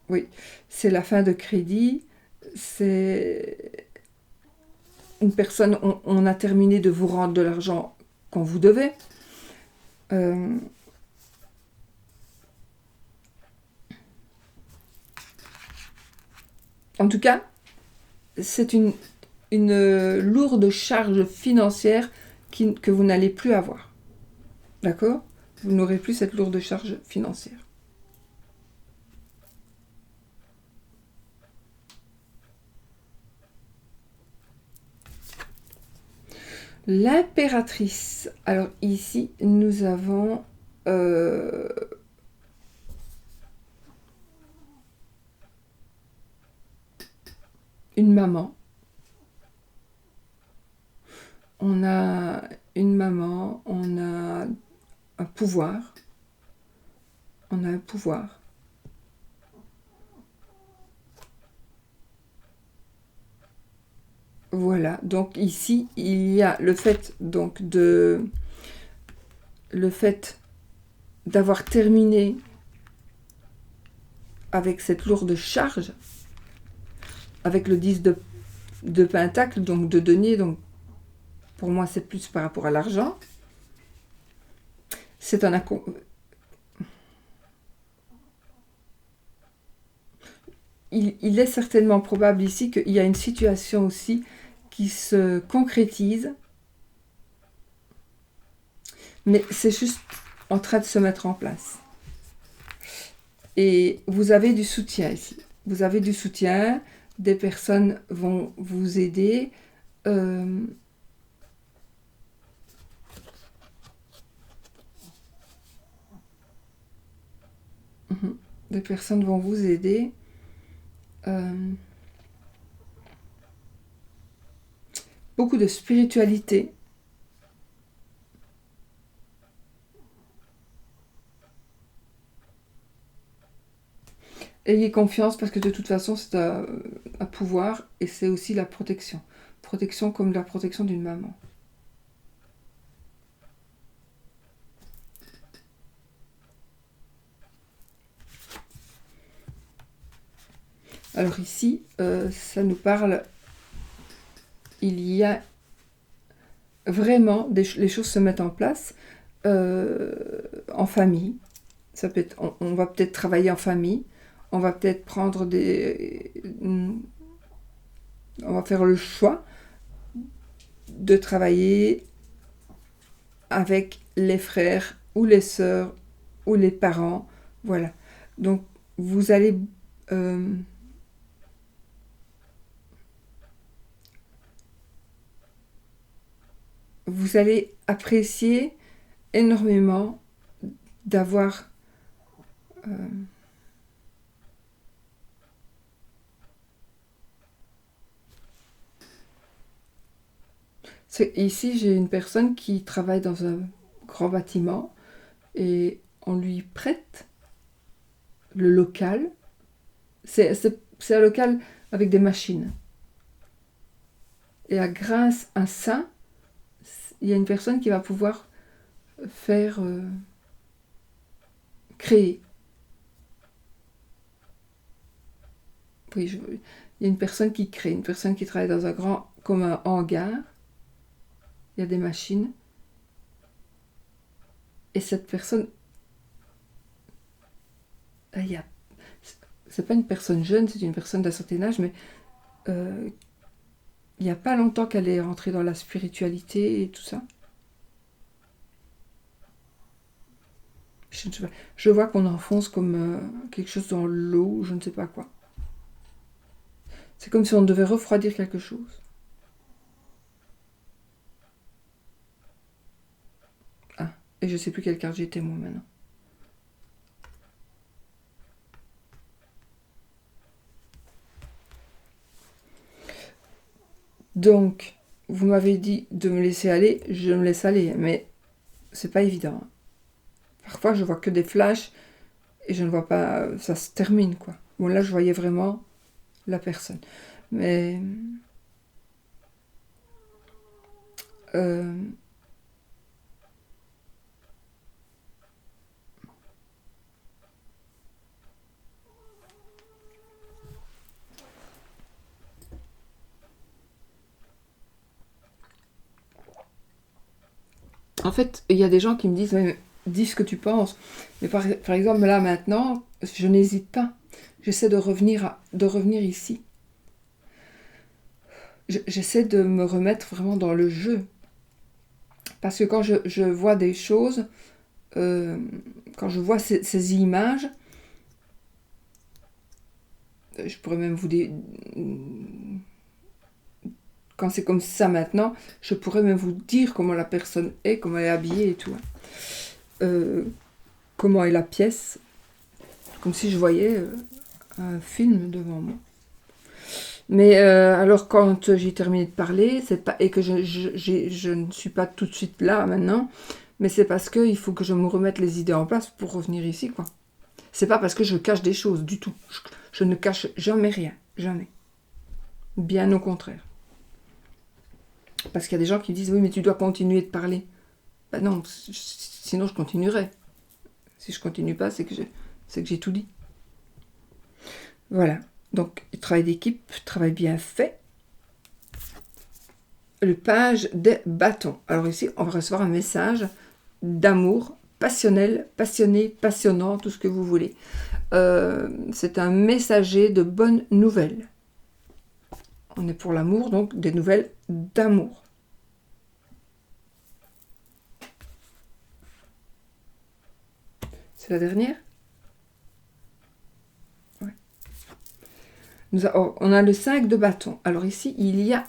Speaker 1: Oui, c'est la fin de crédit. C'est une personne, on a terminé de vous rendre de l'argent qu'on vous devait. En tout cas, c'est une lourde charge financière que vous n'allez plus avoir. D'accord? Vous n'aurez plus cette lourde charge financière. L'impératrice. Alors ici, nous avons une maman. On a une maman, on a un pouvoir. On a un pouvoir. Voilà, donc ici, il y a le fait donc d'avoir terminé avec cette lourde charge, avec le 10 de Pentacle, donc de denier, donc pour moi c'est plus par rapport à l'argent. C'est un il est certainement probable ici qu'il y a une situation aussi qui se concrétise, mais c'est juste en train de se mettre en place. Et vous avez du soutien ici. Vous avez du soutien, des personnes vont vous aider. Des personnes vont vous aider. Beaucoup de spiritualité. Ayez confiance parce que de toute façon c'est un pouvoir et c'est aussi la protection. Protection comme la protection d'une maman. Alors ici, ça nous parle, il y a vraiment, les choses se mettent en place en famille. Ça peut être, on va peut-être travailler en famille, on va peut-être prendre on va faire le choix de travailler avec les frères ou les sœurs ou les parents. Voilà. Donc, vous allez... vous allez apprécier énormément d'avoir... ici, j'ai une personne qui travaille dans un grand bâtiment et on lui prête le local. C'est un local avec des machines. Et grâce à ça, il y a une personne qui va pouvoir faire créer. Oui, il y a une personne qui crée, une personne qui travaille dans un grand, comme un hangar. Il y a des machines. Et cette personne, c'est pas une personne jeune, c'est une personne d'un certain âge, mais il n'y a pas longtemps qu'elle est rentrée dans la spiritualité et tout ça. Je ne sais pas. Je vois qu'on enfonce comme quelque chose dans l'eau, je ne sais pas quoi. C'est comme si on devait refroidir quelque chose. Ah, et je sais plus quelle carte j'étais moi maintenant. Donc, vous m'avez dit de me laisser aller, je me laisse aller, mais c'est pas évident. Parfois, je vois que des flashs et je ne vois pas, ça se termine, quoi. Bon, là, je voyais vraiment la personne. Mais en fait, il y a des gens qui me disent, mais dis ce que tu penses. Mais par exemple, là, maintenant, je n'hésite pas. J'essaie de revenir ici. J'essaie de me remettre vraiment dans le jeu. Parce que quand je vois des choses, quand je vois ces images, je pourrais même vous dire, quand c'est comme ça maintenant, je pourrais même vous dire comment la personne est, comment elle est habillée et tout. Comment est la pièce, comme si je voyais un film devant moi. Mais alors quand j'ai terminé de parler, c'est pas, et que je ne suis pas tout de suite là maintenant, mais c'est parce qu'il faut que je me remette les idées en place pour revenir ici, quoi. C'est pas parce que je cache des choses du tout. Je ne cache jamais rien, jamais. Bien au contraire. Parce qu'il y a des gens qui me disent, oui, mais tu dois continuer de parler. Ben non, sinon je continuerai. Si je continue pas, c'est que j'ai tout dit. Voilà. Donc, travail d'équipe, travail bien fait. Le page des bâtons. Alors ici, on va recevoir un message d'amour, passionnel, passionné, passionnant, tout ce que vous voulez. C'est un messager de bonnes nouvelles. On est pour l'amour, donc des nouvelles d'amour. C'est la dernière ? Ouais. On a le 5 de bâton. Alors ici, il y a,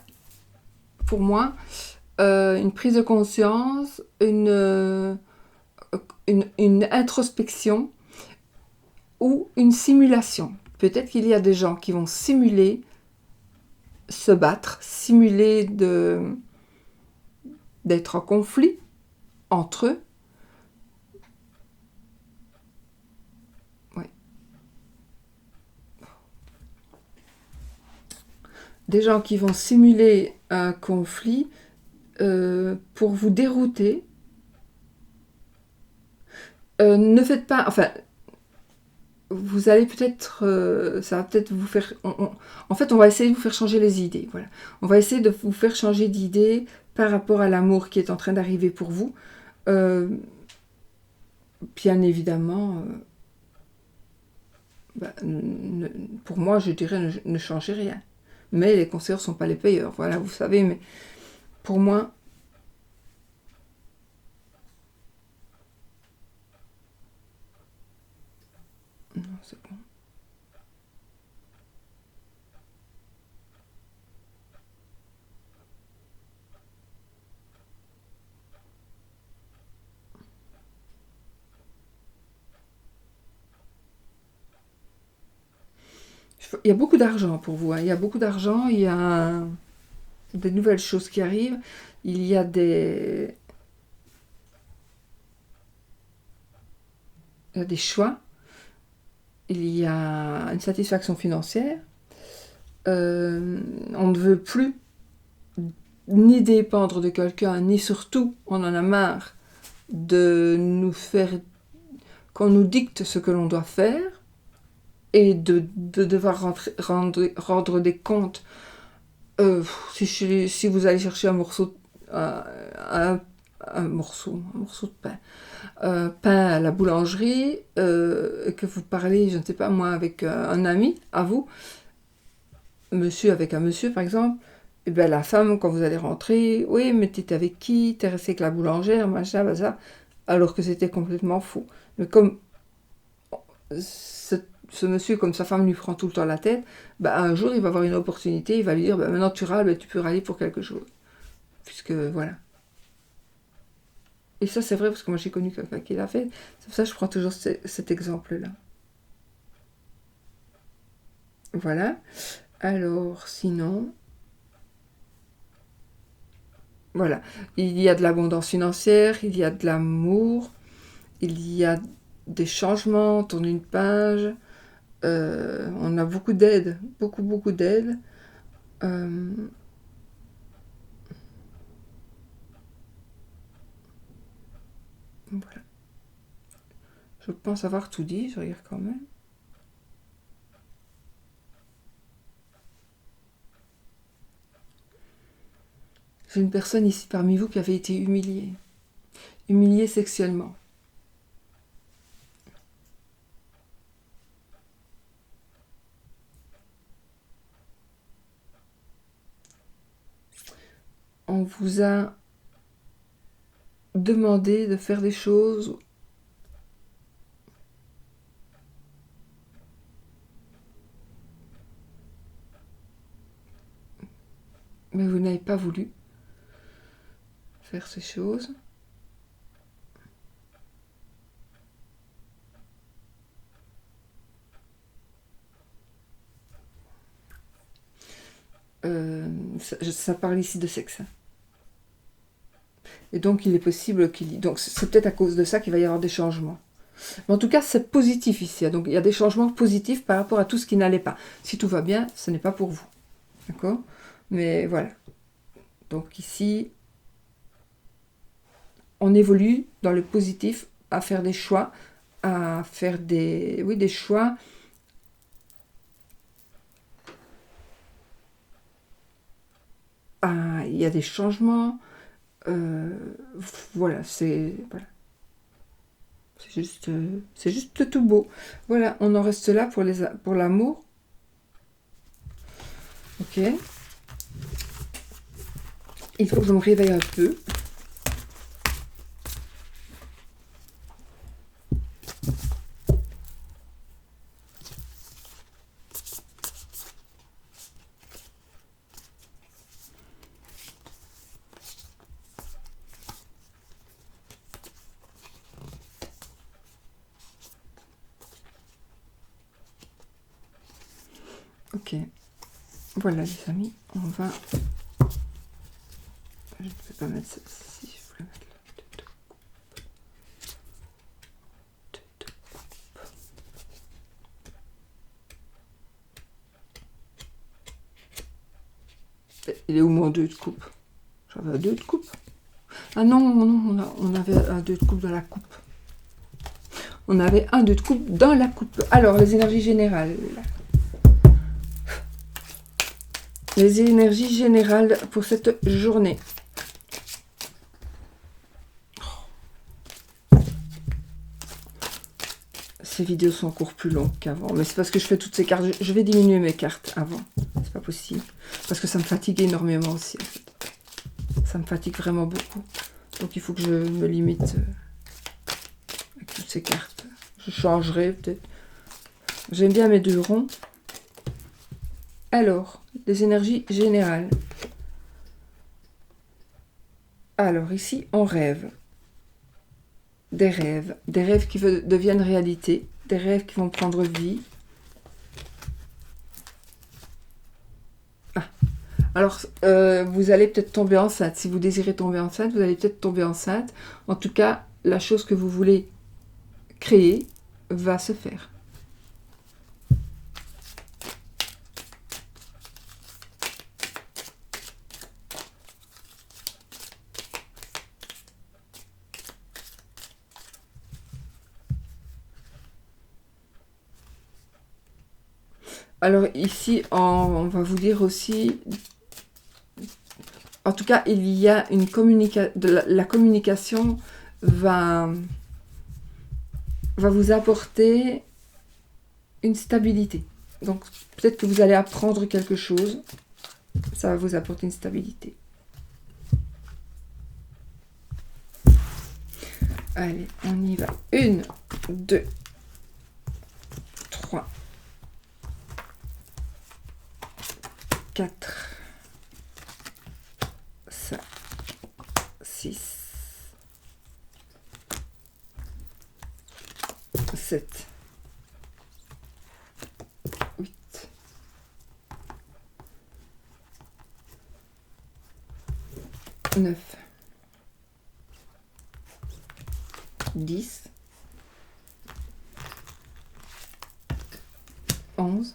Speaker 1: pour moi, une prise de conscience, une introspection ou une simulation. Peut-être qu'il y a des gens qui vont simuler se battre, simuler d'être en conflit entre eux. Ouais. Des gens qui vont simuler un conflit pour vous dérouter. Ne faites pas... Enfin, vous allez peut-être... ça va peut-être vous faire... en fait, on va essayer de vous faire changer les idées. Voilà. On va essayer de vous faire changer d'idée par rapport à l'amour qui est en train d'arriver pour vous. Bien évidemment, pour moi, je dirais ne changez rien. Mais les conseillers ne sont pas les payeurs, voilà, vous savez. Mais pour moi, non, c'est bon. Il y a beaucoup d'argent pour vous. Hein. Il y a beaucoup d'argent, il y a des nouvelles choses qui arrivent, il y a des choix, il y a une satisfaction financière. On ne veut plus ni dépendre de quelqu'un, ni surtout, on en a marre de nous faire, qu'on nous dicte ce que l'on doit faire, et de devoir rendre des comptes. Si vous allez chercher un morceau de pain, pain à la boulangerie, que vous parlez, je ne sais pas moi, avec un ami à vous, monsieur avec un monsieur par exemple, et bien la femme, quand vous allez rentrer, oui, mais t'es avec qui, t'es resté avec la boulangère, machin, ça, alors que c'était complètement faux. Mais comme ce monsieur, comme sa femme lui prend tout le temps la tête, bah, un jour il va avoir une opportunité, il va lui dire, bah, maintenant tu râles, bah, tu peux râler pour quelque chose. Puisque voilà. Et ça c'est vrai, parce que moi j'ai connu quelqu'un qui l'a fait, c'est pour ça que je prends toujours cet exemple-là. Voilà. Alors, sinon... Voilà. Il y a de l'abondance financière, il y a de l'amour, il y a des changements, on tourne une page. On a beaucoup d'aide, beaucoup d'aide. Voilà. Je pense avoir tout dit, je regarde quand même. J'ai une personne ici parmi vous qui avait été humiliée sexuellement. On vous a demandé de faire des choses mais vous n'avez pas voulu faire ces choses. Ça parle ici de sexe. Et donc il est possible qu'il... Donc c'est peut-être à cause de ça qu'il va y avoir des changements. Mais en tout cas, c'est positif ici. Donc il y a des changements positifs par rapport à tout ce qui n'allait pas. Si tout va bien, ce n'est pas pour vous. D'accord? Mais voilà. Donc ici, on évolue dans le positif à faire des choix, à faire des choix. Il y a des changements. Voilà, c'est juste tout beau. Voilà, on en reste là pour l'amour. Ok. Il faut que je me réveille un peu. Ok. Voilà les amis, on va... Je ne vais pas mettre ça ici, je voulais mettre là. Il est où mon 2 de coupe? J'avais un 2 de coupe. Ah non, on avait un 2 de coupe dans la coupe. On avait un 2 de coupe dans la coupe. Alors, les énergies générales. Les énergies générales pour cette journée. Ces vidéos sont encore plus longues qu'avant. Mais c'est parce que je fais toutes ces cartes. Je vais diminuer mes cartes avant. C'est pas possible. Parce que ça me fatigue énormément aussi, en fait. Ça me fatigue vraiment beaucoup. Donc il faut que je me limite avec toutes ces cartes. Je changerai peut-être. J'aime bien mes 2 ronds. Alors, les énergies générales. Alors ici, on rêve. Des rêves qui deviennent réalité, des rêves qui vont prendre vie. Alors, vous allez peut-être tomber enceinte. Si vous désirez tomber enceinte, vous allez peut-être tomber enceinte. En tout cas, la chose que vous voulez créer va se faire. Alors ici, on va vous dire aussi... En tout cas, il y a une communication... La communication va vous apporter une stabilité. Donc, peut-être que vous allez apprendre quelque chose. Ça va vous apporter une stabilité. Allez, on y va. 1, 2, 3, 4, 5, 6, 7, 8, 9, 9, 10, 11,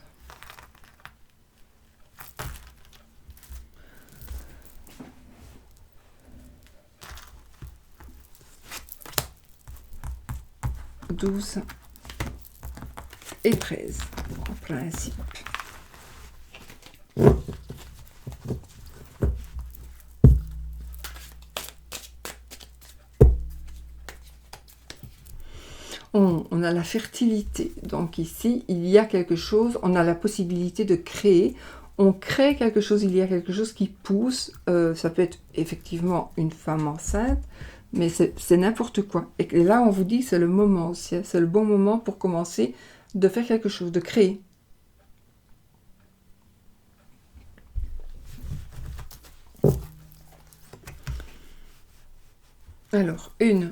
Speaker 1: 12 et 13 en principe. On a la fertilité, donc ici il y a quelque chose, on a la possibilité de créer, on crée quelque chose, il y a quelque chose qui pousse, ça peut être effectivement une femme enceinte, mais c'est n'importe quoi. Et là on vous dit c'est le moment aussi, hein, c'est le bon moment pour commencer de faire quelque chose, de créer. Alors, 1,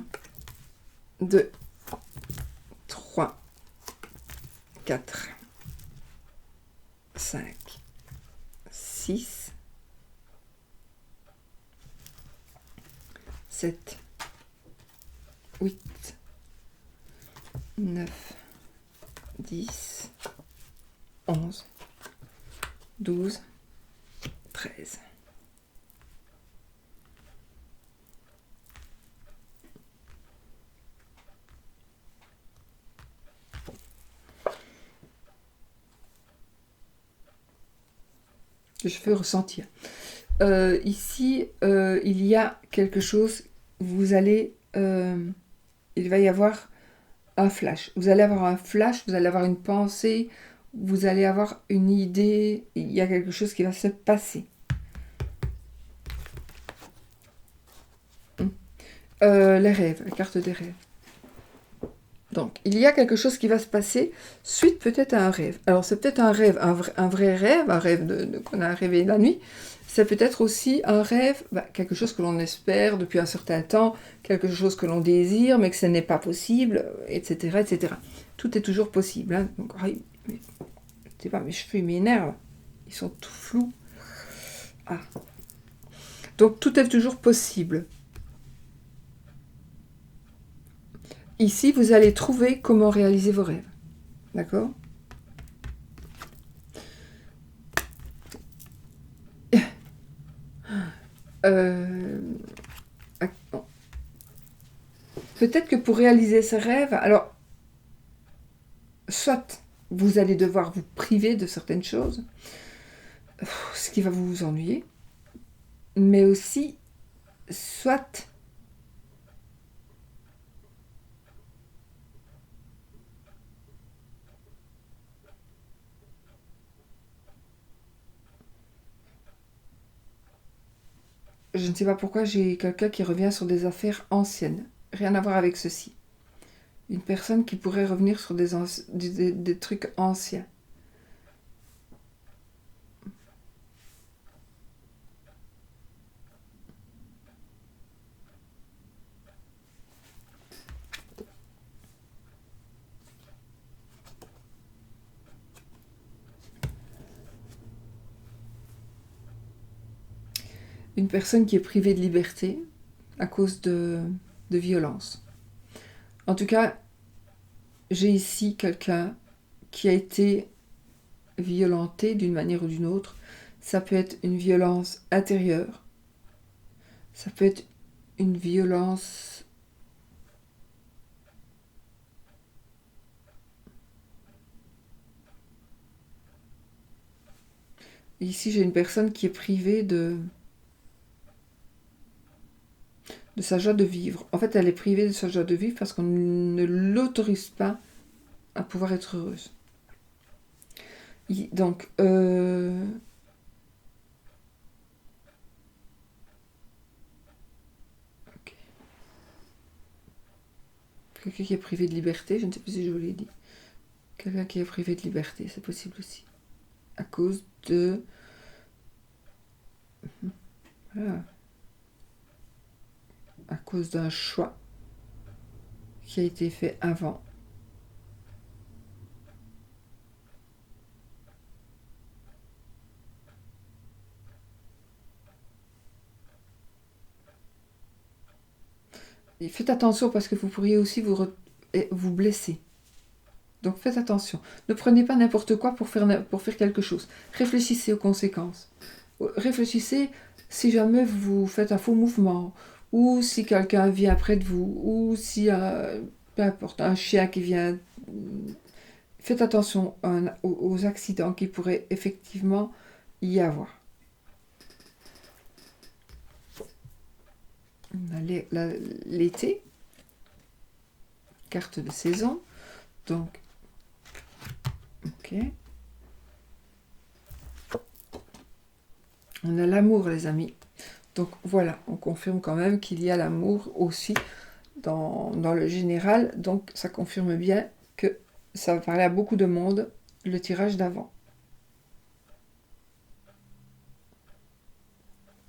Speaker 1: 2, 3, 4, 5, 6, 7, 8, 9, 10, 11, 12, 13. Je fais ressentir. Ici, il y a quelque chose, vous allez, il va y avoir un flash. Vous allez avoir un flash, vous allez avoir une pensée, vous allez avoir une idée, il y a quelque chose qui va se passer. Les rêves, la carte des rêves. Donc, il y a quelque chose qui va se passer suite peut-être à un rêve. Alors, c'est peut-être un rêve, un vrai rêve, un rêve qu'on a rêvé la nuit. C'est peut-être aussi un rêve, quelque chose que l'on espère depuis un certain temps, quelque chose que l'on désire, mais que ce n'est pas possible, etc., etc. Tout est toujours possible. Hein. Donc, je sais pas, mes cheveux m'énervent. Ils sont tout flous. Ah. Donc, tout est toujours possible. Ici, vous allez trouver comment réaliser vos rêves. D'accord ? Peut-être que pour réaliser ce rêve, alors, soit vous allez devoir vous priver de certaines choses, ce qui va vous ennuyer, mais aussi, soit je ne sais pas pourquoi j'ai quelqu'un qui revient sur des affaires anciennes, rien à voir avec ceci. Une personne qui pourrait revenir sur des trucs anciens. Une personne qui est privée de liberté à cause de violence. En tout cas, j'ai ici quelqu'un qui a été violenté d'une manière ou d'une autre. Ça peut être une violence intérieure. Ça peut être une violence ici j'ai une personne qui est privée de sa joie de vivre. En fait, elle est privée de sa joie de vivre parce qu'on ne l'autorise pas à pouvoir être heureuse. Donc, quelqu'un qui est privé de liberté, je ne sais plus si je vous l'ai dit. Quelqu'un qui est privé de liberté, c'est possible aussi. À cause de... Voilà. À cause d'un choix qui a été fait avant. Et faites attention parce que vous pourriez aussi vous blesser. Donc faites attention. Ne prenez pas n'importe quoi pour faire quelque chose. Réfléchissez aux conséquences. Réfléchissez si jamais vous faites un faux mouvement, ou si quelqu'un vient près de vous, ou si peu importe, un chien qui vient. Faites attention aux accidents qui pourraient effectivement y avoir. L'été, carte de saison, donc, ok. On a l'amour, les amis. Donc voilà, on confirme quand même qu'il y a l'amour aussi dans le général. Donc ça confirme bien que ça va parler à beaucoup de monde, le tirage d'avant.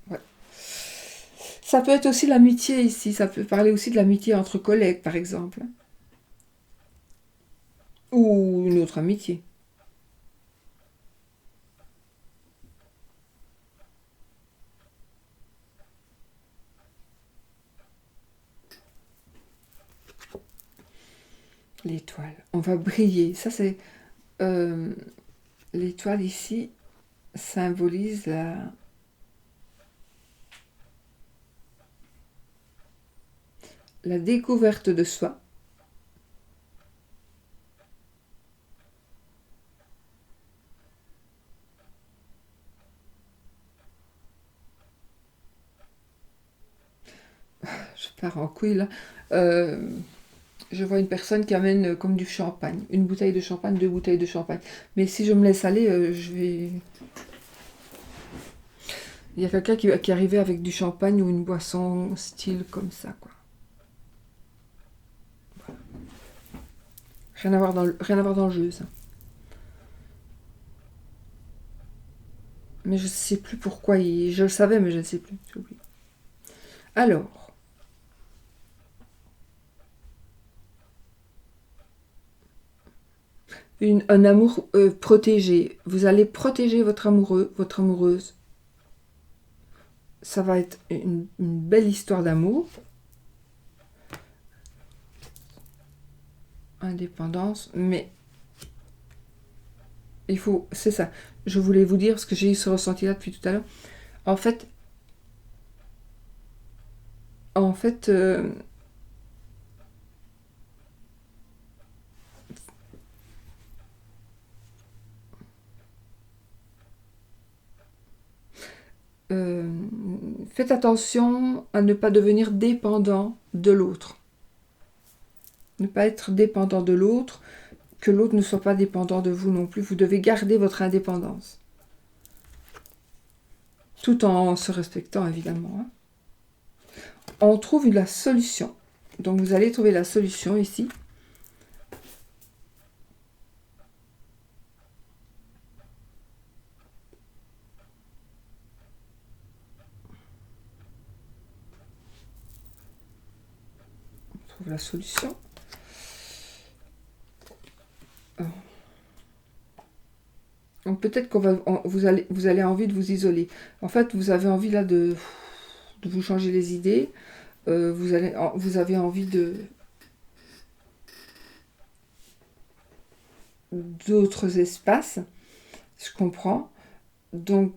Speaker 1: Ouais. Ça peut être aussi l'amitié ici, ça peut parler aussi de l'amitié entre collègues, par exemple. Ou une autre amitié. L'étoile. On va briller. Ça, c'est... l'étoile ici symbolise la découverte de soi. Je pars en couille là. Je vois une personne qui amène comme du champagne. Une bouteille de champagne, 2 bouteilles de champagne. Mais si je me laisse aller, je vais... Il y a quelqu'un qui est arrivé avec du champagne ou une boisson style comme ça, quoi. Voilà. Rien à voir dans le jeu, ça. Mais je ne sais plus pourquoi. Je le savais, mais je ne sais plus. J'ai oublié. Alors, un amour protégé. Vous allez protéger votre amoureux, votre amoureuse. Ça va être une belle histoire d'amour. Indépendance, mais il faut... C'est ça. Je voulais vous dire, parce que j'ai eu ce ressenti-là depuis tout à l'heure. En fait... En fait... faites attention à ne pas devenir dépendant de l'autre. Ne pas être dépendant de l'autre, que l'autre ne soit pas dépendant de vous non plus. Vous devez garder votre indépendance. Tout en se respectant, évidemment. On trouve la solution. Donc vous allez trouver la solution ici. On trouve la solution. Donc peut-être vous allez envie de vous isoler. En fait, vous avez envie là de vous changer les idées. Vous avez envie d'autres espaces. Je comprends. Donc,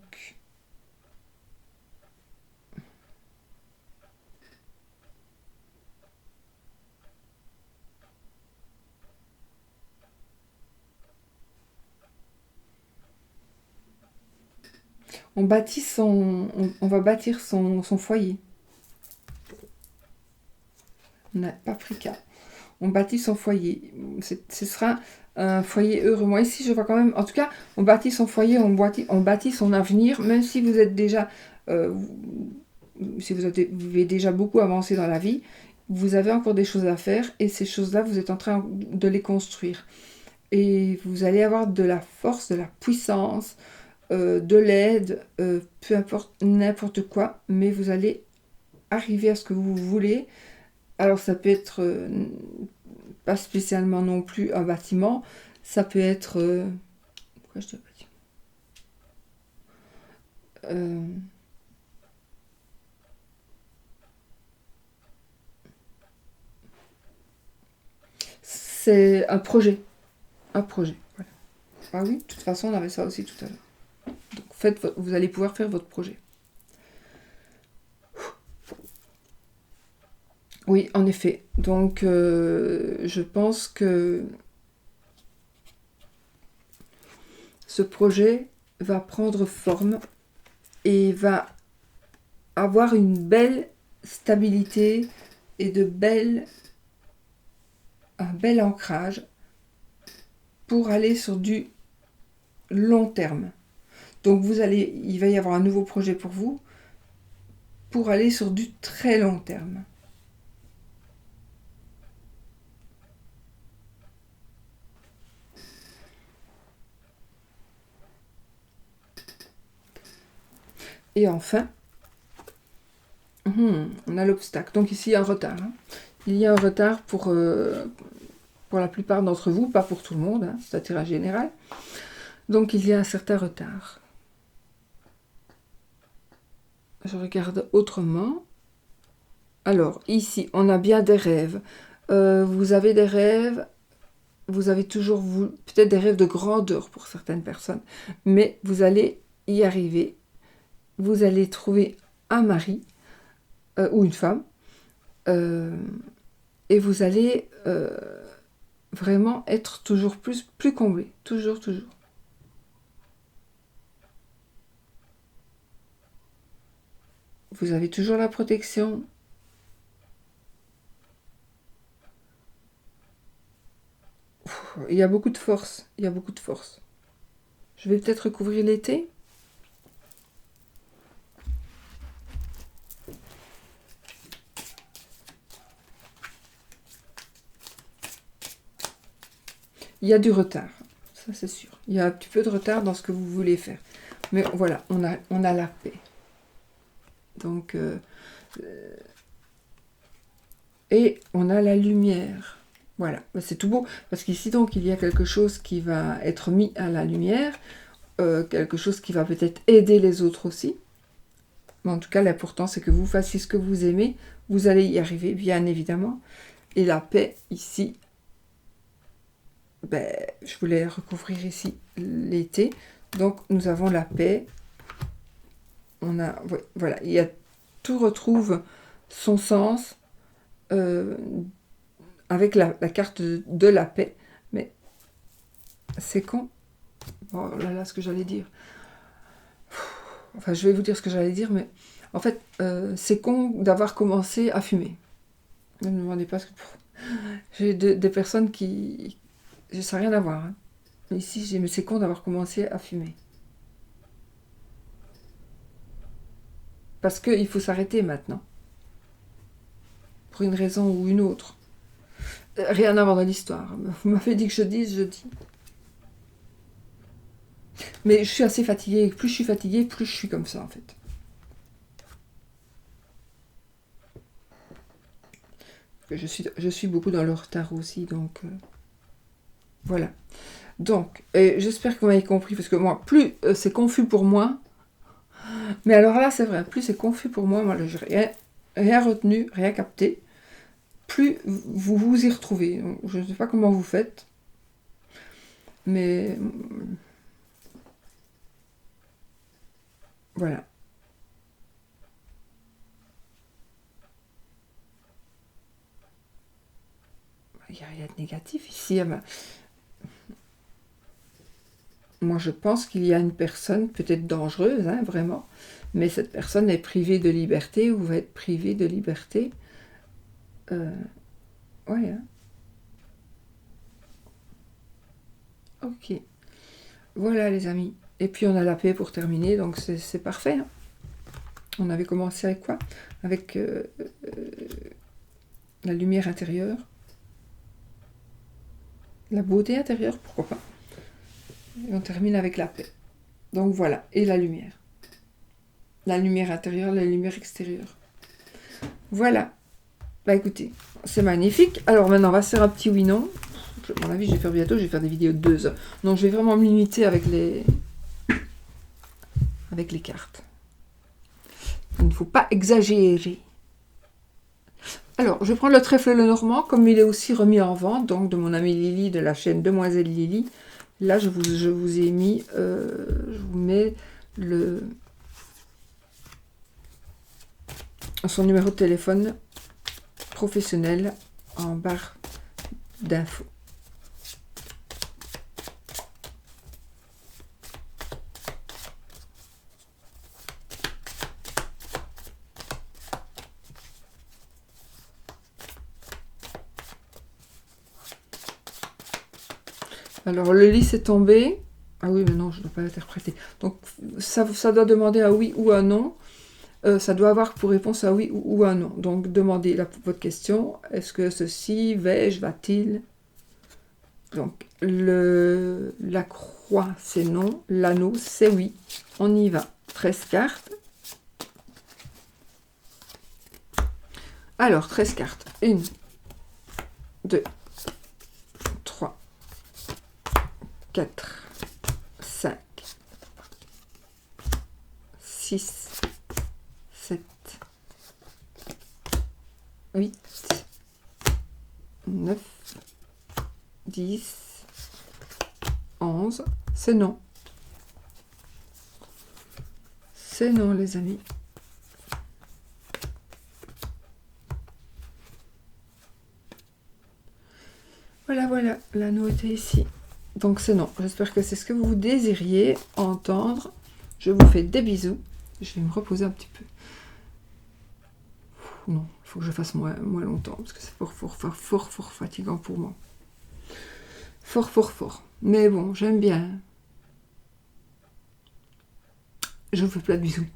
Speaker 1: on va bâtir son foyer. On a paprika. On bâtit son foyer. Ce sera un foyer heureux. Moi ici, je vois quand même... En tout cas, on bâtit son foyer, on bâtit son avenir, même si vous êtes déjà... si vous avez déjà beaucoup avancé dans la vie, vous avez encore des choses à faire et ces choses-là, vous êtes en train de les construire. Et vous allez avoir de la force, de la puissance, de l'aide, peu importe, n'importe quoi, mais vous allez arriver à ce que vous voulez. Alors ça peut être pas spécialement non plus un bâtiment, ça peut être... pourquoi je dis un bâtiment c'est un projet. Un projet, voilà. Ah oui, de toute façon, on avait ça aussi tout à l'heure. Donc, vous allez pouvoir faire votre projet. Oui, en effet. Donc, je pense que ce projet va prendre forme et va avoir une belle stabilité et un bel ancrage pour aller sur du long terme. Donc il va y avoir un nouveau projet pour vous pour aller sur du très long terme. Et enfin, on a l'obstacle. Donc ici, il y a un retard. Il y a un retard pour la plupart d'entre vous, pas pour tout le monde, c'est un tirage général. Donc il y a un certain retard. Je regarde autrement. Alors, ici, on a bien des rêves. Vous avez des rêves, vous avez toujours peut-être des rêves de grandeur pour certaines personnes, mais vous allez y arriver. Vous allez trouver un mari ou une femme et vous allez vraiment être toujours plus comblé. Toujours. Vous avez toujours la protection. Il y a beaucoup de force. Il y a beaucoup de force. Je vais peut-être recouvrir l'été. Il y a du retard, ça c'est sûr. Il y a un petit peu de retard dans ce que vous voulez faire. Mais voilà, on a la paix. Donc, et on a la lumière. Voilà, c'est tout beau. Parce qu'ici, donc, il y a quelque chose qui va être mis à la lumière. Quelque chose qui va peut-être aider les autres aussi. Mais en tout cas, l'important, c'est que vous fassiez ce que vous aimez. Vous allez y arriver, bien évidemment. Et la paix, ici, je voulais recouvrir ici l'été. Donc, nous avons la paix. Voilà, tout retrouve son sens avec la carte de la paix. Mais c'est con. Oh là là, ce que j'allais dire. Enfin, je vais vous dire ce que j'allais dire, mais en fait, c'est con d'avoir commencé à fumer. Ne me demandez pas ce que... J'ai des personnes qui... Ça n'a rien à voir. Hein. Ici, mais c'est con d'avoir commencé à fumer. Parce qu'il faut s'arrêter maintenant. Pour une raison ou une autre. Rien à voir dans l'histoire. Vous m'avez dit que je dise, je dis. Mais je suis assez fatiguée. Plus je suis fatiguée, plus je suis comme ça, en fait. Je suis beaucoup dans le retard aussi, donc... voilà. Donc, j'espère que vous m'avez compris, parce que moi, plus c'est confus pour moi, mais alors là, c'est vrai, plus c'est confus pour moi, je n'ai rien retenu, rien capté, plus vous vous y retrouvez. Je ne sais pas comment vous faites, mais voilà. Il n'y a rien de négatif ici. Moi, je pense qu'il y a une personne peut-être dangereuse, hein, vraiment, mais cette personne est privée de liberté ou va être privée de liberté. Ouais. Hein. Ok. Voilà, les amis. Et puis, on a la paix pour terminer, donc c'est parfait. Hein. On avait commencé avec quoi? Avec la lumière intérieure. La beauté intérieure, pourquoi pas. Et on termine avec la paix. Donc voilà, et la lumière. La lumière intérieure, la lumière extérieure. Voilà. Bah écoutez, c'est magnifique. Alors maintenant, on va se faire un petit oui-non. À mon avis, je vais faire bientôt, je vais faire des vidéos de 2 heures. Donc je vais vraiment me limiter avec les cartes. Il ne faut pas exagérer. Alors, je prends le trèfle Lenormand, comme il est aussi remis en vente, donc de mon amie Lily de la chaîne Demoiselle Lily. Là, je vous ai mis, je vous mets son numéro de téléphone professionnel en barre d'infos. Alors, le lit s'est tombé. Ah oui, mais non, je ne dois pas l'interpréter. Donc, ça doit demander un oui ou un non. Ça doit avoir pour réponse un oui ou un non. Donc, demandez votre question. Est-ce que ceci, vais-je, va-t-il? Donc, la croix, c'est non. L'anneau, c'est oui. On y va. 13 cartes. Alors, 13 cartes. 1, 2, 3, 4, 5, 6, 7, 8, 9, 10, 11. C'est non. C'est non, les amis. Voilà, l'anneau était ici. Donc c'est non. J'espère que c'est ce que vous désiriez entendre. Je vous fais des bisous. Je vais me reposer un petit peu. Non, il faut que je fasse moins longtemps, parce que c'est fort fatigant pour moi. Fort. Mais bon, j'aime bien. Je vous fais plein de bisous.